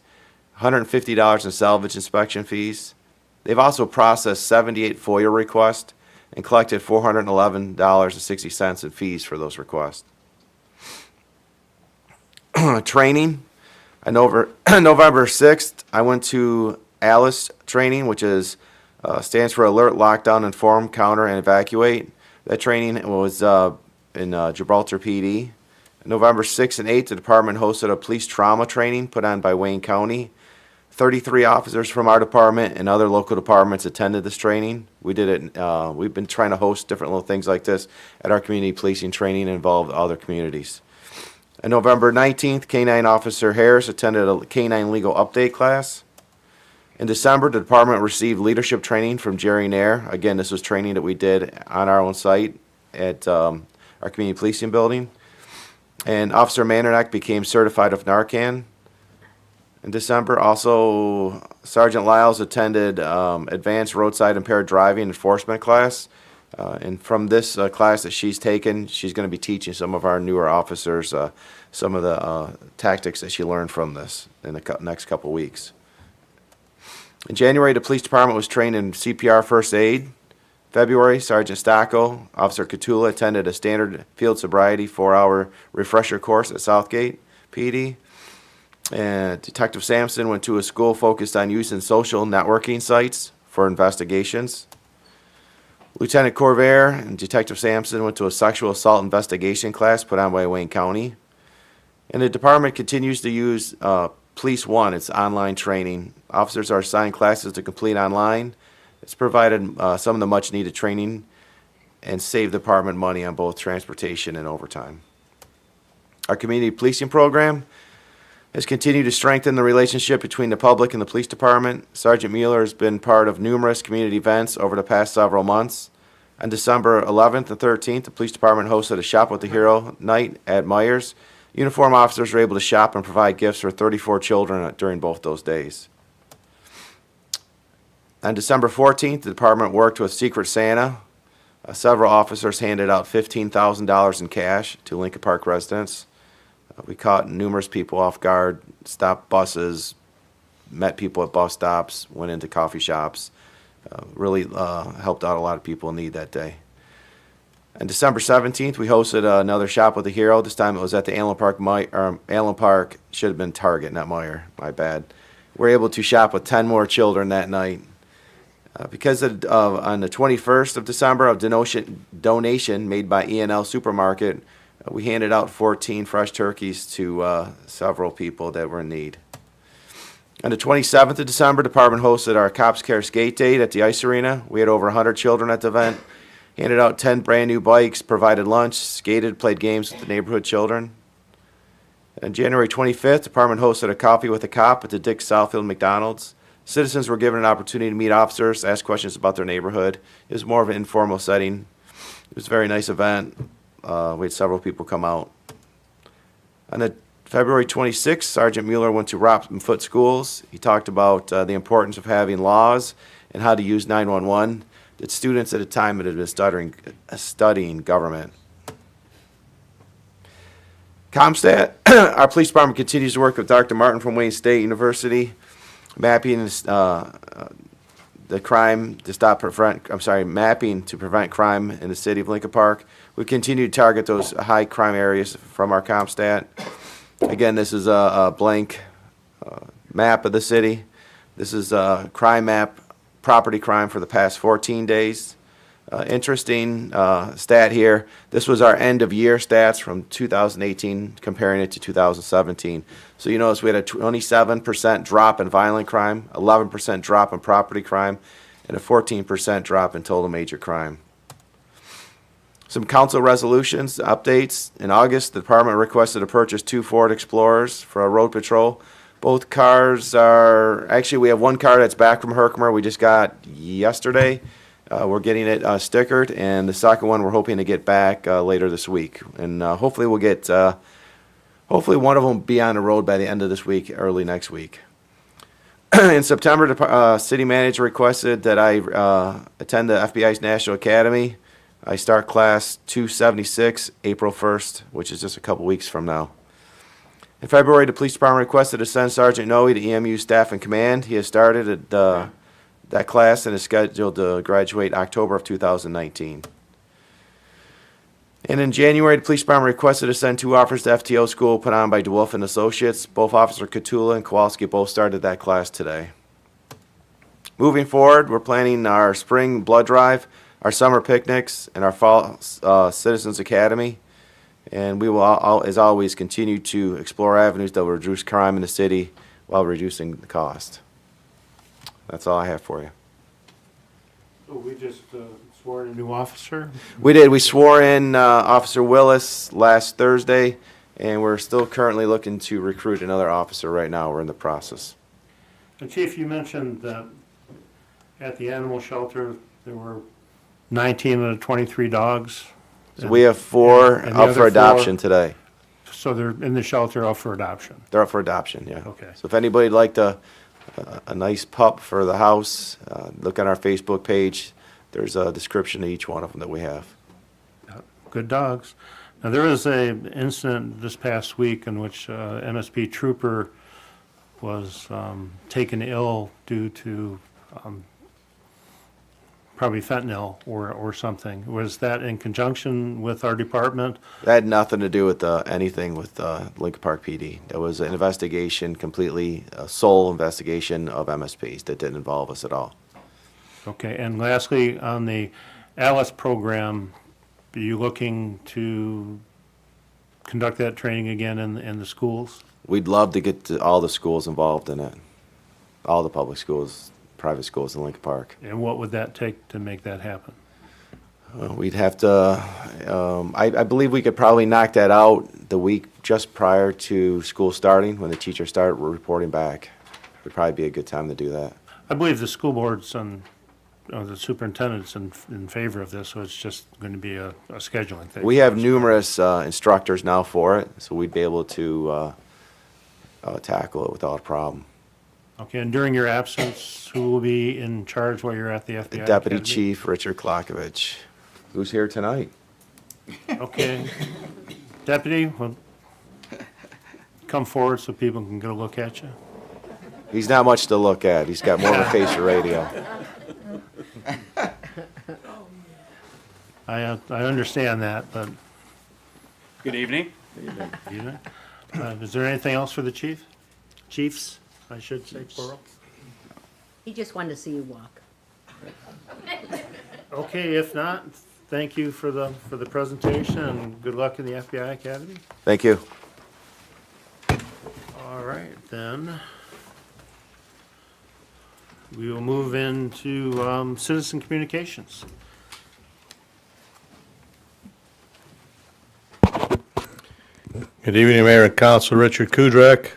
$150 in salvage inspection fees. They've also processed 78 FOIA requests and collected $411.60 in fees for those requests. Training. On November 6th, I went to ALICE training, which stands for Alert, Lockdown, Inform, Counter, and Evacuate. That training was in Gibraltar PD. November 6th and 8th, the department hosted a police trauma training put on by Wayne County. 33 officers from our department and other local departments attended this training. We did it. We've been trying to host different little things like this at our community policing training and involve other communities. On November 19th, K-9 Officer Harris attended a K-9 legal update class. In December, the department received leadership training from Jerry Nair. Again, this was training that we did on our own site at our community policing building. And Officer Mandernack became certified with Narcan in December. Also, Sergeant Lyles attended advanced roadside impaired driving enforcement class. And from this class that she's taken, she's going to be teaching some of our newer officers some of the tactics that she learned from this in the next couple weeks. In January, the police department was trained in CPR first aid. February, Sergeant Stacco, Officer Catula attended a standard field sobriety 4-hour refresher course at Southgate PD. And Detective Sampson went to a school focused on using social networking sites for investigations. Lieutenant Corvair and Detective Sampson went to a sexual assault investigation class put on by Wayne County. And the department continues to use Police One, it's online training. Officers are assigned classes to complete online. It's provided some of the much-needed training and saved the department money on both transportation and overtime. Our community policing program has continued to strengthen the relationship between the public and the police department. Sergeant Mueller has been part of numerous community events over the past several months. On December 11th and 13th, the police department hosted a Shop with the Hero night at Myers. Uniform officers were able to shop and provide gifts for 34 children during both those days. On December 14th, the department worked with Secret Santa. Several officers handed out $15,000 in cash to Lincoln Park residents. We caught numerous people off guard, stopped buses, met people at bus stops, went into coffee shops. Really helped out a lot of people in need that day. On December 17th, we hosted another Shop with a Hero. This time it was at the Allen Park. Allen Park should have been Target, not Meyer. My bad. We were able to shop with 10 more children that night. Because on the 21st of December, a donation made by E&L Supermarket, we handed out 14 fresh turkeys to several people that were in need. On the 27th of December, the department hosted our Cops Care Skate Date at the Ice Arena. We had over 100 children at the event, handed out 10 brand new bikes, provided lunch, skated, played games with the neighborhood children. On January 25th, the department hosted a Coffee with a Cop at the Dick Southfield McDonald's. Citizens were given an opportunity to meet officers, ask questions about their neighborhood. It was more of an informal setting. It was a very nice event. We had several people come out. On the February 26th, Sergeant Mueller went to Robson Foot Schools. He talked about the importance of having laws and how to use 911. The students at the time had been studying government. Compstat, our police department continues to work with Dr. Martin from Wayne State University, mapping the crime to mapping to prevent crime in the city of Lincoln Park. We continue to target those high crime areas from our Compstat. Again, this is a blank map of the city. This is a crime map, property crime for the past 14 days. Interesting stat here. This was our end of year stats from 2018, comparing it to 2017. So you notice we had a 27% drop in violent crime, 11% drop in property crime, and a 14% drop in total major crime. Some council resolutions, updates. In August, the department requested to purchase 2 Ford Explorers for a road patrol. Both cars actually we have one car that's back from Herkimer we just got yesterday. We're getting it stickered, and the second one we're hoping to get back later this week. And hopefully we'll get, hopefully one of them will be on the road by the end of this week, early next week. In September, the city manager requested that I attend the FBI's National Academy. I start class 276 April 1st, which is just a couple weeks from now. In February, the police department requested to send Sergeant Noe to EMU staff and command. He has started at that class and is scheduled to graduate October of 2019. And in January, the police department requested to send 2 officers to FTO school put on by DeWolf and Associates. Both Officer Catula and Kowalski both started that class today. Moving forward, we're planning our spring blood drive, our summer picnics, and our fall Citizens Academy. And we will, as always, continue to explore avenues that will reduce crime in the city while reducing the cost. That's all I have for you. So we just swore in a new officer? We did. We swore in Officer Willis last Thursday, and we're still currently looking to recruit another officer right now. We're in the process. And Chief, you mentioned that at the animal shelter there were 19 out of 23 dogs So we have 4 And the up other for 4 adoption today. So they're in the shelter up for adoption. They're up for adoption, yeah. Okay. So if anybody'd like a nice pup for the house, look on our Facebook page. There's a description of each one of them that we have. Good dogs. Now, there was a incident this past week in which MSP trooper was taken ill due to probably fentanyl or something. Was that in conjunction with our department? That had nothing to do with anything with Lincoln Park PD. That was an investigation, completely a sole investigation of MSPs that didn't involve us at all. Okay, and lastly, on the ALICE program, are you looking to conduct that training again in the schools? We'd love to get all the schools involved in it, all the public schools, private schools in Lincoln Park. And what would that take to make that happen? We'd have to, I believe we could probably knock that out the week just prior to school starting, when the teachers start reporting back. Would probably be a good time to do that. I believe the school board's and the superintendent's in favor of this, so it's just going to be a scheduling thing. We have numerous instructors now for it, so we'd be able to tackle it without a problem. Okay, and during your absence, who will be in charge while you're at the FBI Deputy Academy? Chief Richard Klokovich, who's here tonight. Okay. Deputy, well, come forward so people can get a look at you. He's not much to look at. He's got more of a face for radio. I understand that, but, Good evening. you know, is there anything else for the chief? Chiefs, I should say, plural. He just wanted to see you walk. Okay, if not, thank you for the presentation and good luck in the FBI Academy. Thank you. All right, then. We will move into citizen communications. Good evening, Mayor and Council. Richard Kudrak.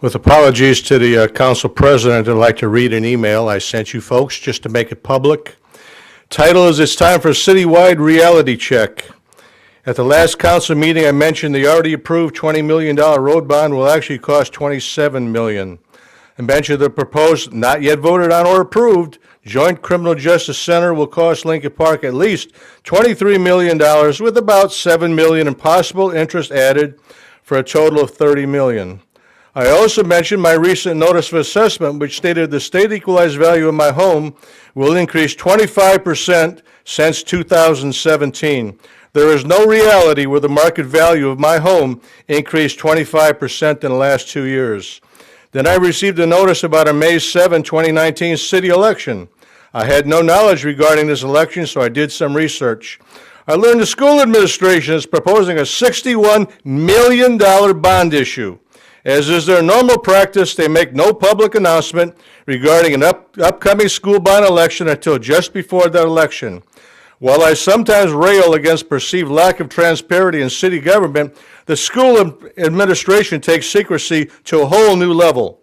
With apologies to the Council President, I'd like to read an email I sent you folks just to make it public. Title is, "It's time for a citywide reality check." At the last council meeting, I mentioned the already approved $20 million road bond will actually cost $27 million. I mentioned the proposed, not yet voted on or approved, Joint Criminal Justice Center will cost Lincoln Park at least $23 million with about $7 million in possible interest added for a total of $30 million. I also mentioned my recent notice of assessment, which stated the state equalized value of my home will increase 25% since 2017. There is no reality where the market value of my home increased 25% in the last 2 years. Then I received a notice about a May 7, 2019 city election. I had no knowledge regarding this election, so I did some research. I learned the school administration is proposing a $61 million bond issue. As is their normal practice, they make no public announcement regarding an upcoming school bond election until just before that election. While I sometimes rail against perceived lack of transparency in city government, the school administration takes secrecy to a whole new level.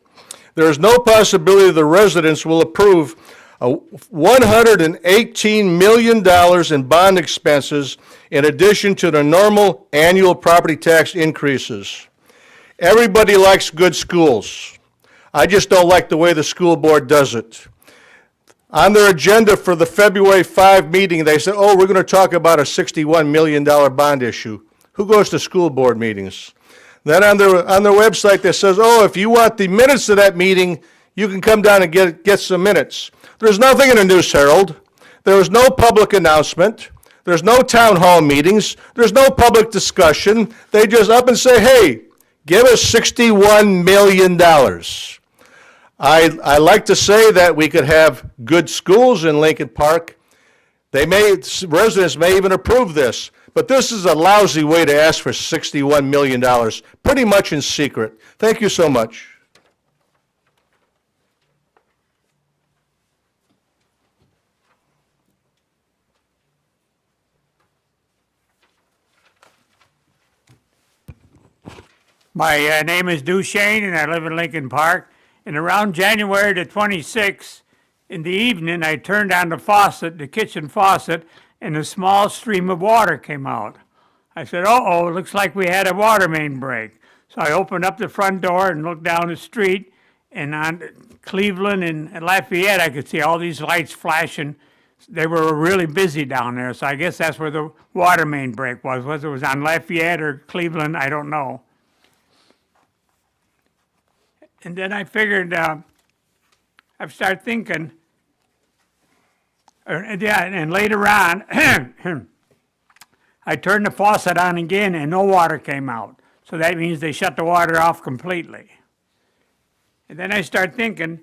There is no possibility the residents will approve $118 million in bond expenses in addition to the normal annual property tax increases. Everybody likes good schools. I just don't like the way the school board does it. On their agenda for the February 5 meeting, they said, oh, we're going to talk about a $61 million bond issue. Who goes to school board meetings? Then on their website, they says, oh, if you want the minutes of that meeting, you can come down and get some minutes. There's nothing in the News Herald. There was no public announcement. There's no town hall meetings. There's no public discussion. They just up and say, hey, give us $61 million. I like to say that we could have good schools in Lincoln Park. Residents may even approve this, but this is a lousy way to ask for $61 million, pretty much in secret. Thank you so much. My name is Duchesne, and I live in Lincoln Park. And around January the 26th, in the evening, I turned on the faucet, the kitchen faucet, and a small stream of water came out. I said, uh-oh, looks like we had a water main break. So I opened up the front door and looked down the street, and on Cleveland and Lafayette, I could see all these lights flashing. They were really busy down there, so I guess that's where the water main break was. Whether it was on Lafayette or Cleveland, I don't know. And then I figured, I started thinking, and later on, I turned the faucet on again and no water came out. So that means they shut the water off completely. And then I start thinking,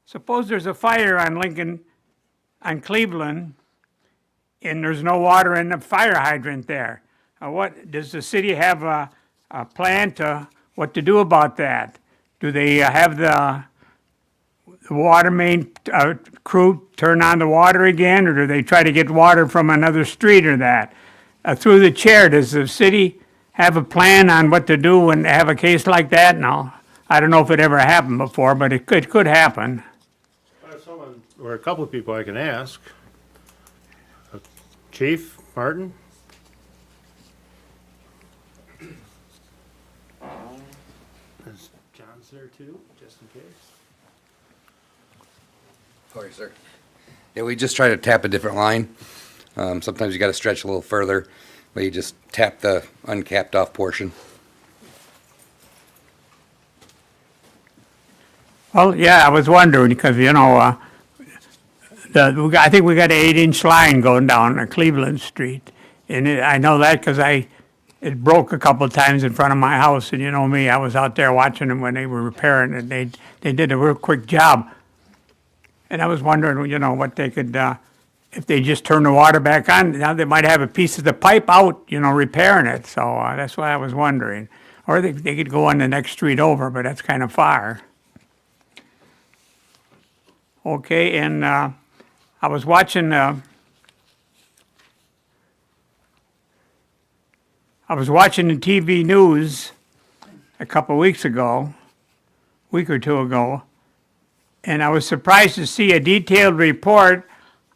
suppose there's a fire on Cleveland, and there's no water in the fire hydrant there. What does the city have a plan to what to do about that? Do they have the water main crew turn on the water again, or do they try to get water from another street or that? Through the chair, does the city have a plan on what to do when they have a case like that? No, I don't know if it ever happened before, but it could happen. Someone, or a couple of people I can ask. Chief Martin? Is John's there too, just in case? Sorry, sir. Yeah, we just try to tap a different line. Sometimes you gotta stretch a little further, but you just tap the uncapped off portion. Well, yeah, I was wondering, because, I think we got an 8-inch line going down Cleveland Street. And I know that because it broke a couple of times in front of my house, and you know me, I was out there watching them when they were repairing it. They did a real quick job. And I was wondering, what they could, if they just turn the water back on, now they might have a piece of the pipe out, repairing it. So that's why I was wondering. Or they could go on the next street over, but that's kind of far. Okay, and I was watching the TV news a couple of weeks ago, week or two ago, and I was surprised to see a detailed report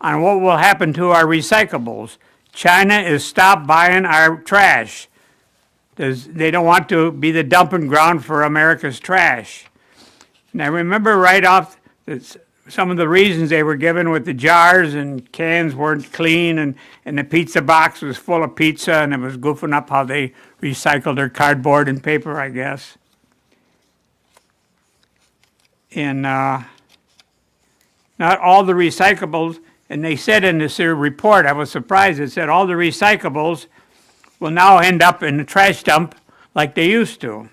on what will happen to our recyclables. China has stopped buying our trash. They don't want to be the dumping ground for America's trash. And I remember right off some of the reasons they were given with the jars and cans weren't clean, and the pizza box was full of pizza, and it was goofing up how they recycled their cardboard and paper, I guess. And not all the recyclables, and they said in this report, I was surprised, it said all the recyclables will now end up in the trash dump like they used to.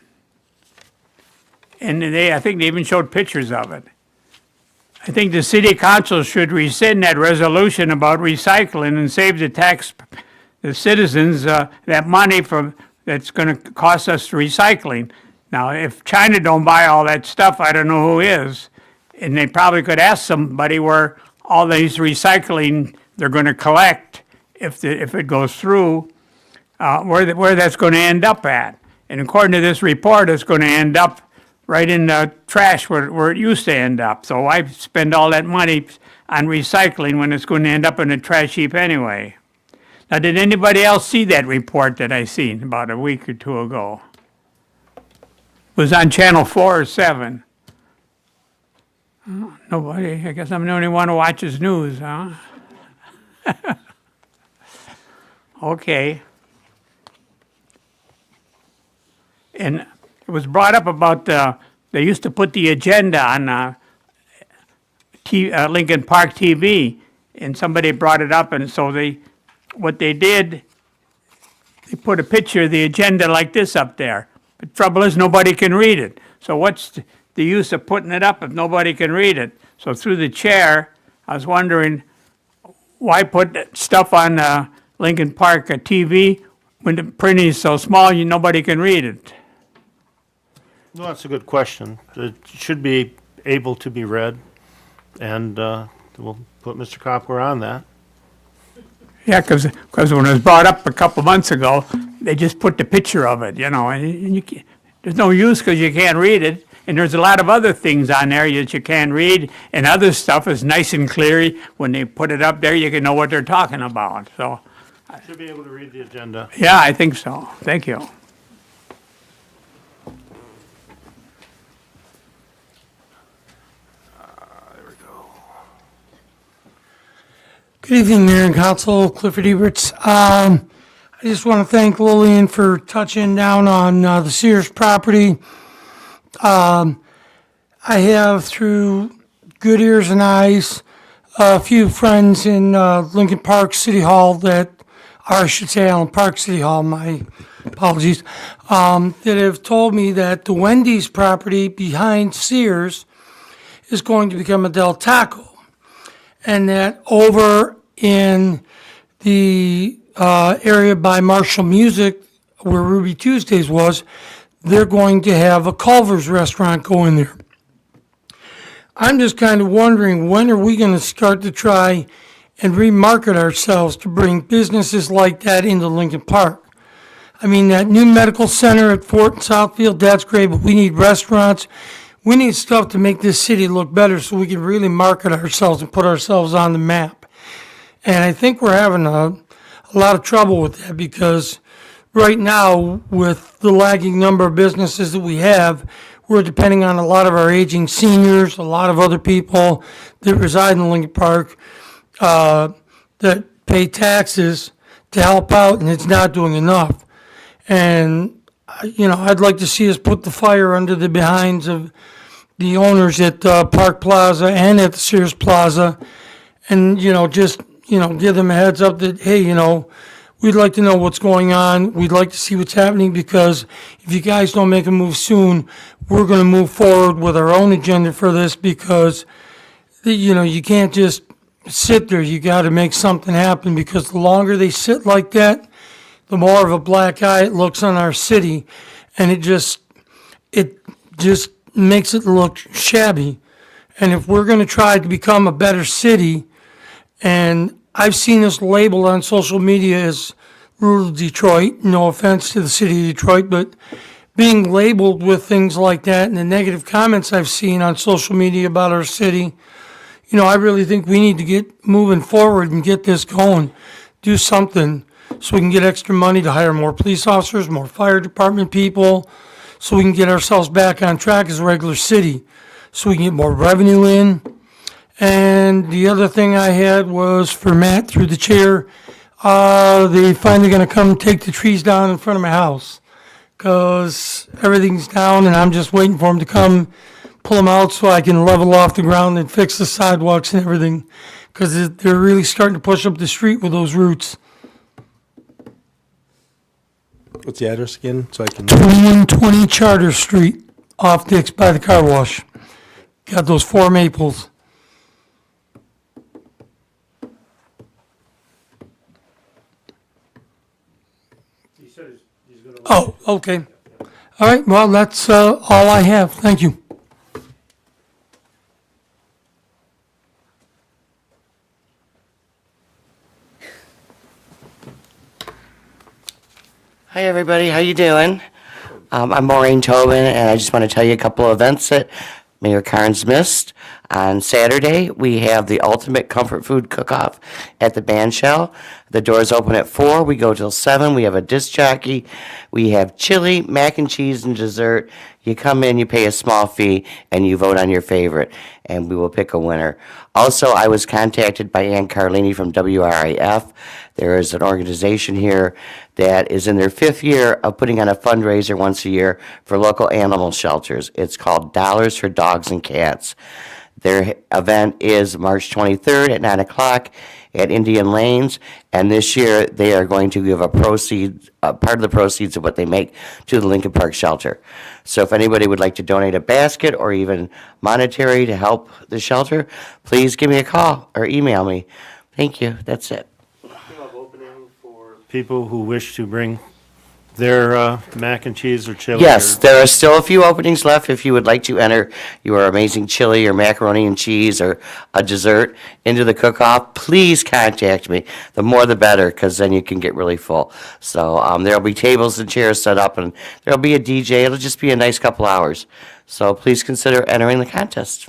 And I think they even showed pictures of it. I think the city council should rescind that resolution about recycling and save the citizens that money that's going to cost us recycling. Now, if China don't buy all that stuff, I don't know who is. And they probably could ask somebody where all these recycling they're going to collect, if it goes through, where that's going to end up at. And according to this report, it's going to end up right in the trash where it used to end up. So why spend all that money on recycling when it's going to end up in a trash heap anyway? Now, did anybody else see that report that I seen about a week or two ago? It was on Channel 4 or 7. Oh, nobody. I guess I'm the only one who watches news, huh? Okay. And it was brought up about they used to put the agenda on Lincoln Park TV, and somebody brought it up, and so what they did, they put a picture of the agenda like this up there. But the trouble is, nobody can read it. So what's the use of putting it up if nobody can read it? So through the chair, I was wondering, why put stuff on Lincoln Park TV when the printing is so small nobody can read it? Well, that's a good question. It should be able to be read, and we'll put Mr. Copler on that. Yeah, because when it was brought up a couple months ago, they just put the picture of it, and you can't, there's no use because you can't read it, And there's a lot of other things on there that you can't read, and other stuff is nice and clear. When they put it up there, you can know what they're talking about, so, Should be able to read the agenda. yeah, I think so. Thank you. Good evening, Mayor and Council. Clifford Eberts. I just want to thank Lillian for touching down on the Sears property. I have, through good ears and eyes, a few friends in Lincoln Park City Hall that, or I should say Allen Park City Hall, my apologies, that have told me that the Wendy's property behind Sears is going to become a Del Taco. And that over in the area by Marshall Music, where Ruby Tuesdays was, they're going to have a Culver's restaurant go in there. I'm just kind of wondering, when are we going to start to try and remarket ourselves to bring businesses like that into Lincoln Park? I mean, that new medical center at Fort and Southfield, that's great, but we need restaurants. We need stuff to make this city look better so we can really market ourselves and put ourselves on the map. And I think we're having a lot of trouble with that, because right now, with the lagging number of businesses that we have, we're depending on a lot of our aging seniors, a lot of other people that reside in Lincoln Park that pay taxes to help out, and it's not doing enough. And I'd like to see us put the fire under the behinds of the owners at Park Plaza and at the Sears Plaza, and, just give them a heads up that, hey, we'd like to know what's going on. We'd like to see what's happening, because if you guys don't make a move soon, we're going to move forward with our own agenda for this, because, you can't just sit there. You got to make something happen, because the longer they sit like that, the more of a black eye it looks on our city, and it just makes it look shabby. And if we're going to try to become a better city, and I've seen this labeled on social media as rural Detroit, no offense to the city of Detroit, but being labeled with things like that and the negative comments I've seen on social media about our city, I really think we need to get moving forward and get this going, do something so we can get extra money to hire more police officers, more fire department people, so we can get ourselves back on track as a regular city, so we can get more revenue in. And the other thing I had was for Matt, through the chair, they finally gonna come take the trees down in front of my house, because everything's down, and I'm just waiting for them to come pull them out so I can level off the ground and fix the sidewalks and everything, because they're really starting to push up the street with those roots. What's the address again, so I can? 2120 Charter Street, off Dix by the car wash. Got those 4 maples. Oh, okay. All right, well, that's all I have. Thank you. Hi, everybody. How you doing? I'm Maureen Tobin, and I just want to tell you a couple of events that Mayor Carnes missed. On Saturday, we have the Ultimate Comfort Food Cook-Off at the Band Shell. The doors open at 4. We go till 7. We have a disc jockey. We have chili, mac and cheese, and dessert. You come in, you pay a small fee, and you vote on your favorite, and we will pick a winner. Also, I was contacted by Ann Carlini from WRIF. There is an organization here that is in their 5th year of putting on a fundraiser once a year for local animal shelters. It's called Dollars for Dogs and Cats. Their event is March 23rd at 9 o'clock at Indian Lanes, and this year they are going to give a part of the proceeds of what they make to the Lincoln Park Shelter. So if anybody would like to donate a basket or even monetary to help the shelter, please give me a call or email me. Thank you. That's it. People who wish to bring Their mac and cheese or chili? Yes, or- there are still a few openings left if you would like to enter your amazing chili or macaroni and cheese or a dessert into the cook-off. Please contact me. The more the better, because then you can get really full. So there'll be tables and chairs set up, and there'll be a DJ. It'll just be a nice couple hours. So please consider entering the contest.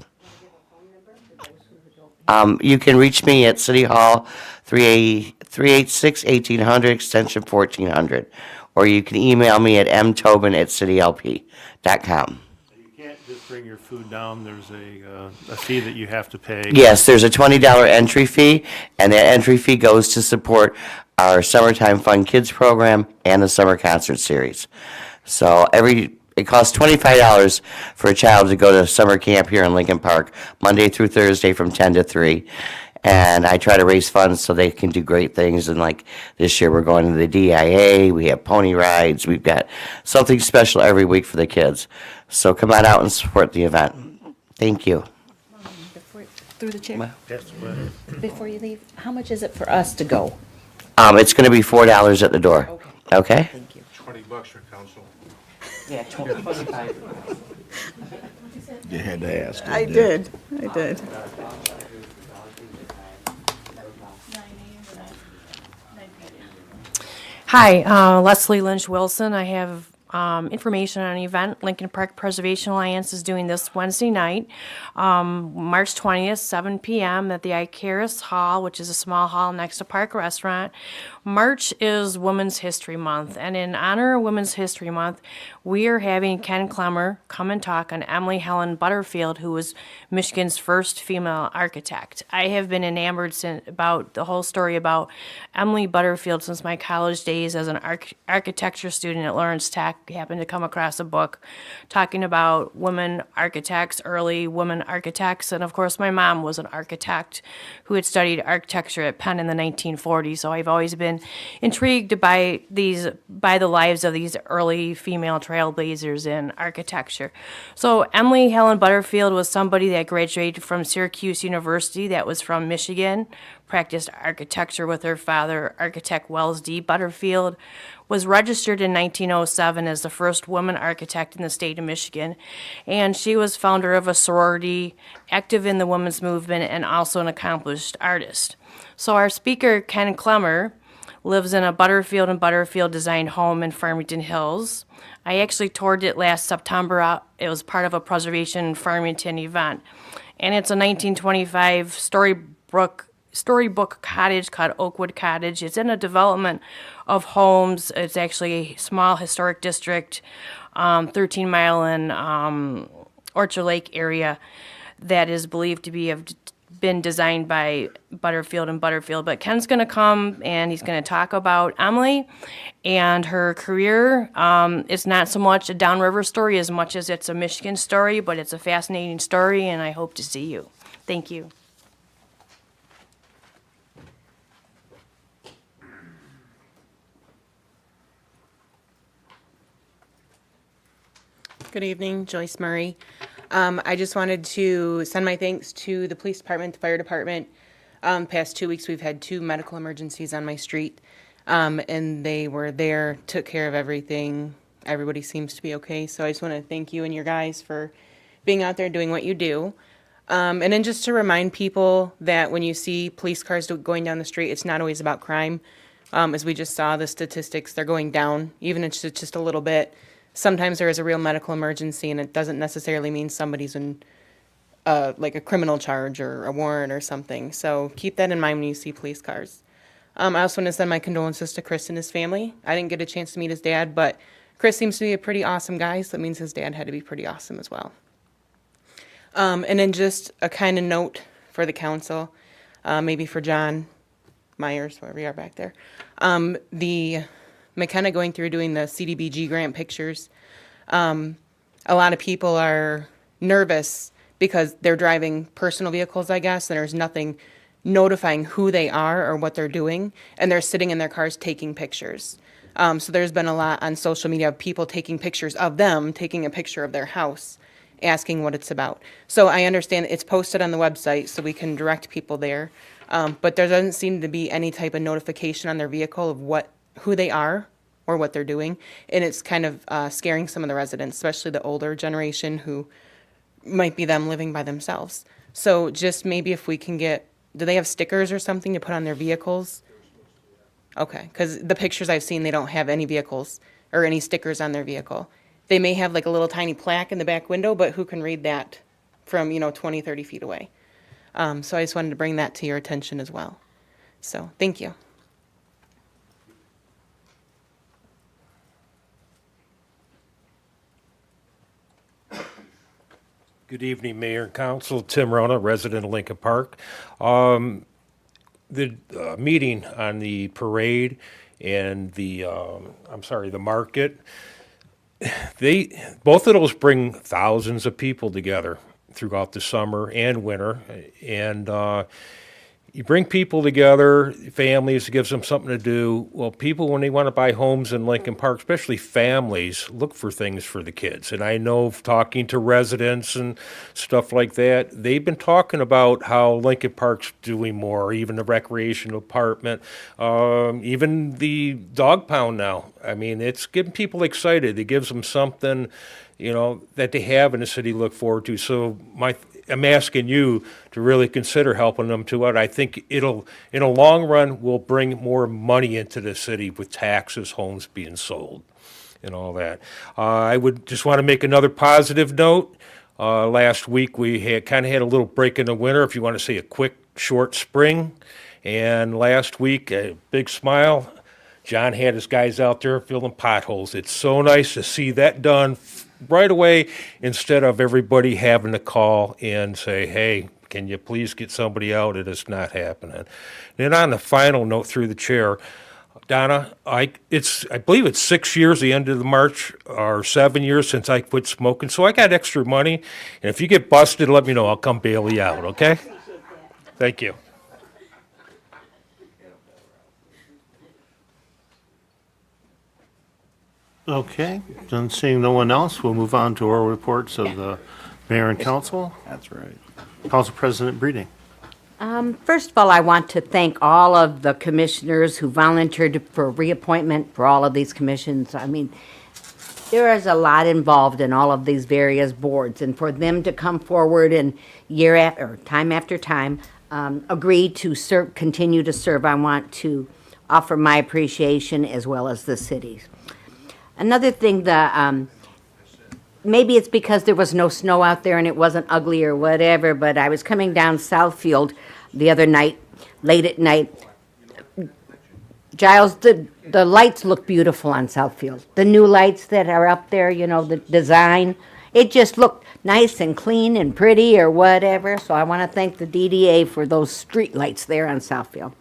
You can reach me at City Hall, 386-1800, extension 1400. Or you can email me at mtobin@citylp.com. You can't just bring your food down, there's a fee that you have to pay. Yes, there's a $20 entry fee, and that entry fee goes to support our Summertime Fun Kids program and the Summer Concert Series. So it costs $25 for a child to go to summer camp here in Lincoln Park, Monday through Thursday from 10 to 3. And I try to raise funds so they can do great things. And like this year, we're going to the DIA, we have pony rides, we've got something special every week for the kids. So come on out and support the event. Thank you. Through the chair, Yes, but- before you leave, how much is it for us to go? It's going to be $4 at the door. Okay? Thank you. $20 for council. Yeah, 25. You had to ask. I did. Hi, Leslie Lynch Wilson. I have information on an event Lincoln Park Preservation Alliance is doing this Wednesday night, March 20th, 7 p.m. at the Icarus Hall, which is a small hall next to Park Restaurant. March is Women's History Month, and in honor of Women's History Month, we are having Ken Clemmer come and talk on Emily Helen Butterfield, who was Michigan's first female architect. I have been enamored about the whole story about Emily Butterfield since my college days as an architecture student at Lawrence Tech. Happened to come across a book talking about women architects, early women architects, and of course my mom was an architect who had studied architecture at Penn in the 1940s, so I've always been intrigued by the lives of these early female trailblazers in architecture. So Emily Helen Butterfield was somebody that graduated from Syracuse University, that was from Michigan, practiced architecture with her father, architect Wells D. Butterfield, was registered in 1907 as the first woman architect in the state of Michigan, and she was founder of a sorority, active in the women's movement, and also an accomplished artist. So our speaker, Ken Clemmer, lives in a Butterfield and Butterfield designed home in Farmington Hills. I actually toured it last September. It was part of a Preservation Farmington event, and it's a 1925 storybook cottage called Oakwood Cottage. It's in a development of homes. It's actually a small historic district, 13 Mile and Orchard Lake area that is believed to have been designed by Butterfield and Butterfield. But Ken's going to come and he's going to talk about Emily and her career. It's not so much a downriver story as much as it's a Michigan story, but it's a fascinating story, and I hope to see you. Thank you. Good evening, Joyce Murray. I just wanted to send my thanks to the police department, the fire department. Past 2 weeks, we've had 2 medical emergencies on my street, and they were there, took care of everything. Everybody seems to be okay, so I just want to thank you and your guys for being out there doing what you do. And then just to remind people that when you see police cars going down the street, it's not always about crime. As we just saw, the statistics, they're going down, even if it's just a little bit. Sometimes there is a real medical emergency, and it doesn't necessarily mean somebody's in like a criminal charge or a warrant or something. So keep that in mind when you see police cars. I also want to send my condolences to Chris and his family. I didn't get a chance to meet his dad, but Chris seems to be a pretty awesome guy, so that means his dad had to be pretty awesome as well. And then just a kind of note for the council, maybe for John Myers, whoever you are back there. The McKenna going through doing the CDBG grant pictures. A lot of people are nervous because they're driving personal vehicles, I guess, and there's nothing notifying who they are or what they're doing, and they're sitting in their cars taking pictures. So there's been a lot on social media of people taking pictures of them, taking a picture of their house, asking what it's about. So I understand it's posted on the website, so we can direct people there, but there doesn't seem to be any type of notification on their vehicle of who they are or what they're doing. And it's kind of scaring some of the residents, especially the older generation who might be them living by themselves. So just maybe if we can get, do they have stickers or something to put on their vehicles? Okay, because the pictures I've seen, they don't have any vehicles or any stickers on their vehicle. They may have like a little tiny plaque in the back window, but who can read that from, 20, 30 feet away? So I just wanted to bring that to your attention as well. So, thank you. Good evening, Mayor and Council. Tim Rona, resident of Lincoln Park. The meeting on the parade and the market, both of those bring thousands of people together throughout the summer and winter. And you bring people together, families, it gives them something to do. Well, people, when they want to buy homes in Lincoln Park, especially families, look for things for the kids. And I know, talking to residents and stuff like that, they've been talking about how Lincoln Park's doing more, even the recreational department, even the dog pound now. I mean, it's getting people excited. It gives them something, that they have in the city to look forward to. So I'm asking you to really consider helping them to it. I think it'll, in a long run, will bring more money into the city with taxes, homes being sold, and all that. I would just want to make another positive note. Last week, we had a little break in the winter, if you want to say a quick, short spring. And last week, a big smile. John had his guys out there filling potholes. It's so nice to see that done right away, instead of everybody having to call and say, hey, can you please get somebody out? It is not happening. Then on the final note, through the chair, Donna, I believe it's 6 years, the end of the March, or 7 years since I quit smoking, so I got extra money, and if you get busted, let me know. I'll come bail you out, okay? Thank you. Okay, then seeing no one else, we'll move on to our reports of the mayor and council. That's right. Council President Breeding. First of all, I want to thank all of the commissioners who volunteered for reappointment for all of these commissions. I mean, there is a lot involved in all of these various boards, and for them to come forward and time after time, agree to continue to serve, I want to offer my appreciation as well as the city's. Another thing, maybe it's because there was no snow out there and it wasn't ugly or whatever, but I was coming down Southfield the other night, late at night. Giles, the lights look beautiful on Southfield. The new lights that are up there, the design, it just looked nice and clean and pretty or whatever. So I want to thank the DDA for those street lights there on Southfield.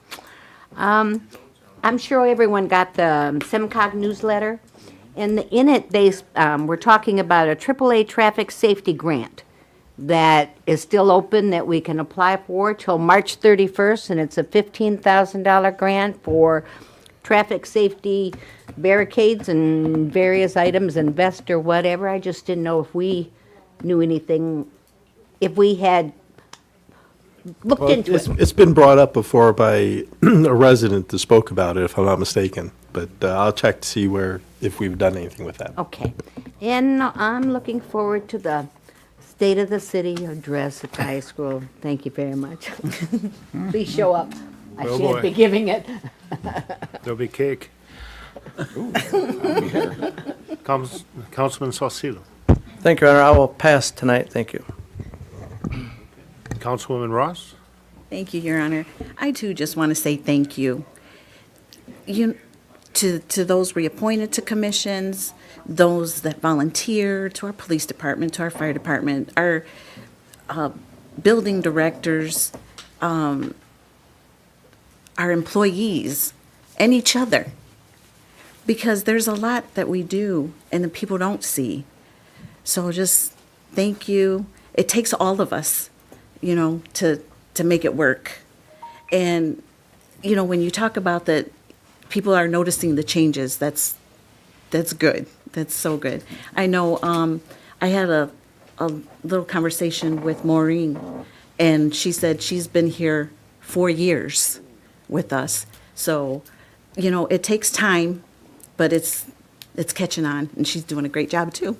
I'm sure everyone got the SEMCOG newsletter. And in it, they were talking about a AAA traffic safety grant that is still open that we can apply for till March 31st, and it's a $15,000 grant for traffic safety barricades and various items, and vest or whatever. I just didn't know if we knew anything, if we had looked into it. It's been brought up before by a resident that spoke about it, if I'm not mistaken. But I'll check to see if we've done anything with that. Okay. And I'm looking forward to the State of the City address at the high school. Thank you very much. Please show up. I Oh, shan't boy. be giving it. There'll be cake. Councilman Saucedo. Thank you, Your Honor. I will pass tonight. Thank you. Councilwoman Ross. Thank you, Your Honor. I too just want to say thank you. To those reappointed to commissions, those that volunteer, to our police department, to our fire department, our building directors, our employees, and each other. Because there's a lot that we do and the people don't see. So just thank you. It takes all of us, to make it work. And, when you talk about that, people are noticing the changes. That's good. That's so good. I know I had a little conversation with Maureen, and she said she's been here 4 years with us. So, it takes time, but it's catching on, and she's doing a great job, too.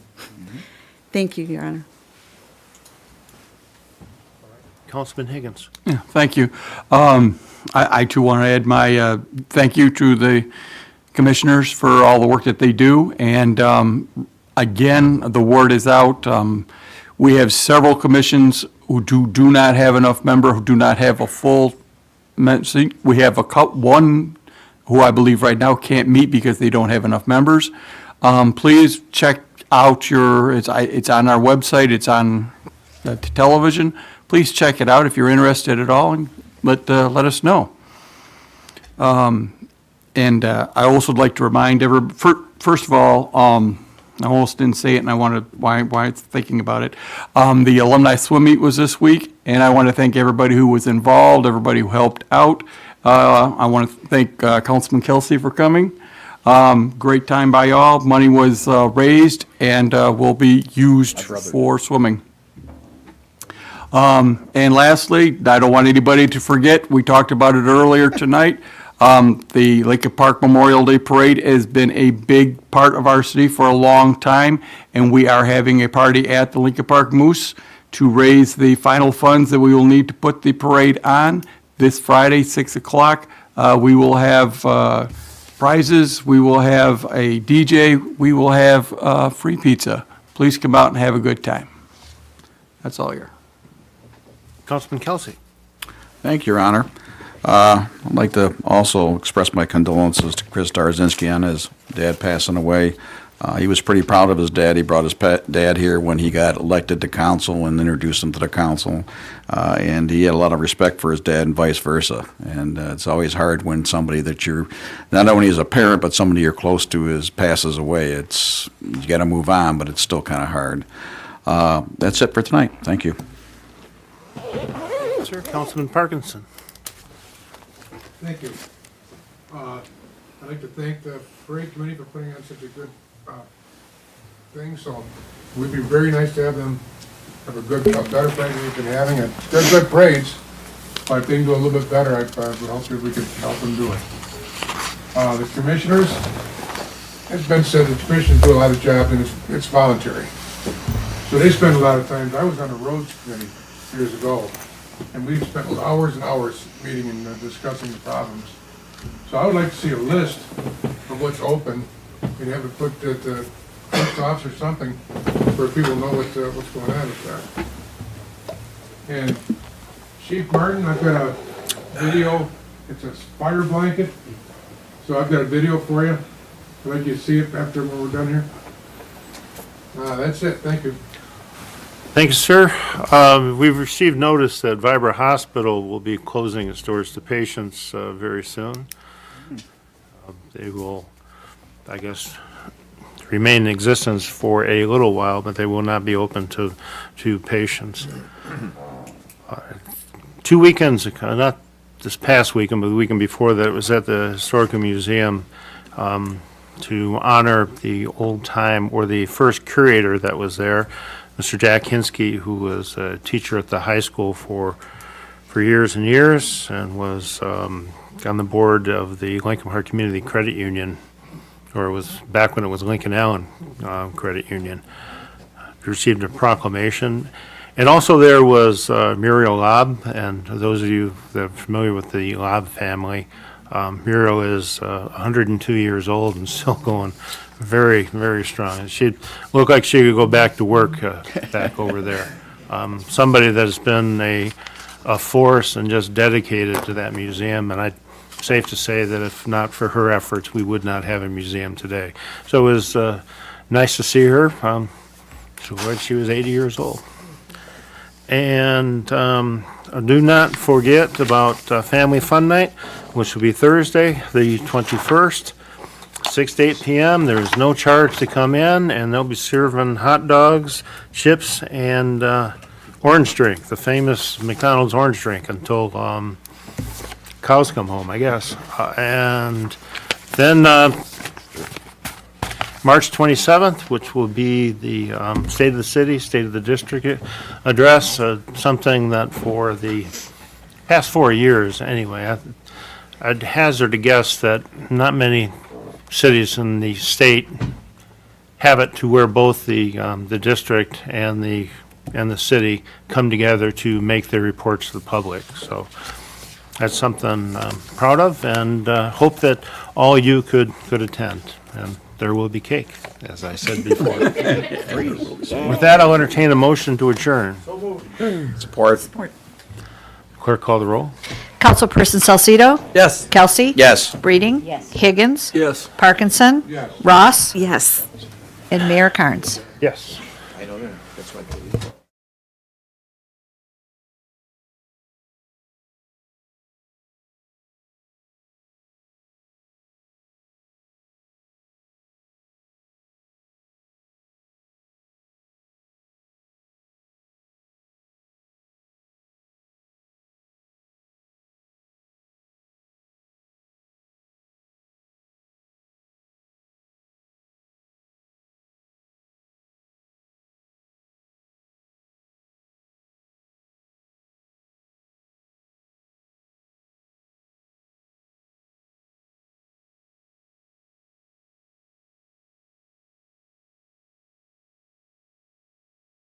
Thank you, Your Honor. Councilman Higgins. Yeah, thank you. I too want to add my thank you to the commissioners for all the work that they do. And again, the word is out. We have several commissions who do not have enough member, who do not have a full seat. We have one who I believe right now can't meet because they don't have enough members. Please check out it's on our website, it's on television. Please check it out if you're interested at all, and let us know. And I also would like to remind first of all, I almost didn't say it, and I want to, why I'm thinking about it. The alumni swim meet was this week, and I want to thank everybody who was involved, everybody who helped out. I want to thank Councilman Kelsey for coming. Great time by y'all. Money was raised and will be used for swimming. And lastly, I don't want anybody to forget, we talked about it earlier tonight. The Lincoln Park Memorial Day Parade has been a big part of our city for a long time, and we are having a party at the Lincoln Park Moose to raise the final funds that we will need to put the parade on this Friday, 6 o'clock. We will have prizes, we will have a DJ, we will have free pizza. Please come out and have a good time. That's all here. Councilman Kelsey. Thank you, Your Honor. I'd like to also express my condolences to Chris Darzinski on his dad passing away. He was pretty proud of his dad. He brought his dad here when he got elected to council and introduced him to the council. And he had a lot of respect for his dad and vice versa. And it's always hard when somebody that you're, not only as a parent, but somebody you're close to passes away. You got to move on, but it's still kind of hard. That's it for tonight. Thank you. Sir, Councilman Parkinson. Thank you. I'd like to thank the parade committee for putting on such a good thing. So it would be very nice to have them have a better parade than we've been having. They're good parades, but if they can do a little bit better, I would hope that we could help them do it. The commissioners, it's been said that the commissioners do a lot of jobs and it's voluntary. So they spend a lot of time. I was on the roads committee years ago, and we spent hours and hours meeting and discussing the problems. So I would like to see a list of what's open and have it put at the clerk's office or something where people know what's going on with that. And Chief Martin, I've got a video. It's a fire blanket. So I've got a video for you. I'd like you to see it after when we're done here. That's it. Thank you. Thank you, sir. We've received notice that Vibra Hospital will be closing its doors to patients very soon. They will, I guess, remain in existence for a little while, but they will not be open to patients. 2 weekends ago, not this past weekend, but the weekend before that, was at the Historical Museum to honor the old time, or the first curator that was there, Mr. Jack Hinsky, who was a teacher at the high school for years and years, and was on the board of the Lincoln Park Community Credit Union, or it was back when it was Lincoln Allen Credit Union. He received a proclamation. And also there was Muriel Lobb, and those of you that are familiar with the Lobb family, Muriel is 102 years old and still going very, very strong. She looked like she could go back to work back over there. Somebody that has been a force and just dedicated to that museum, and safe to say that if not for her efforts, we would not have a museum today. So it was nice to see her. She was 80 years old. And do not forget about Family Fun Night, which will be Thursday, the 21st, 6 to 8 p.m. There is no charge to come in, and they'll be serving hot dogs, chips, and orange drink, the famous McDonald's orange drink, until cows come home, I guess. And then March 27th, which will be the State of the City, State of the District address, something that for the past 4 years, anyway, I'd hazard a guess that not many cities in the state have it to where both the district and the city come together to make their reports to the public. So that's something I'm proud of, and hope that all you could attend. And there will be cake, as I said before. With that, I'll entertain a motion to adjourn. Support. Clerk, call the roll. Councilperson Salcido? Yes. Kelsey? Yes. Breeding? Yes. Higgins? Yes. Parkinson? Yes. Ross? Yes. And Mayor Carnes. Yes. I know that. That's why.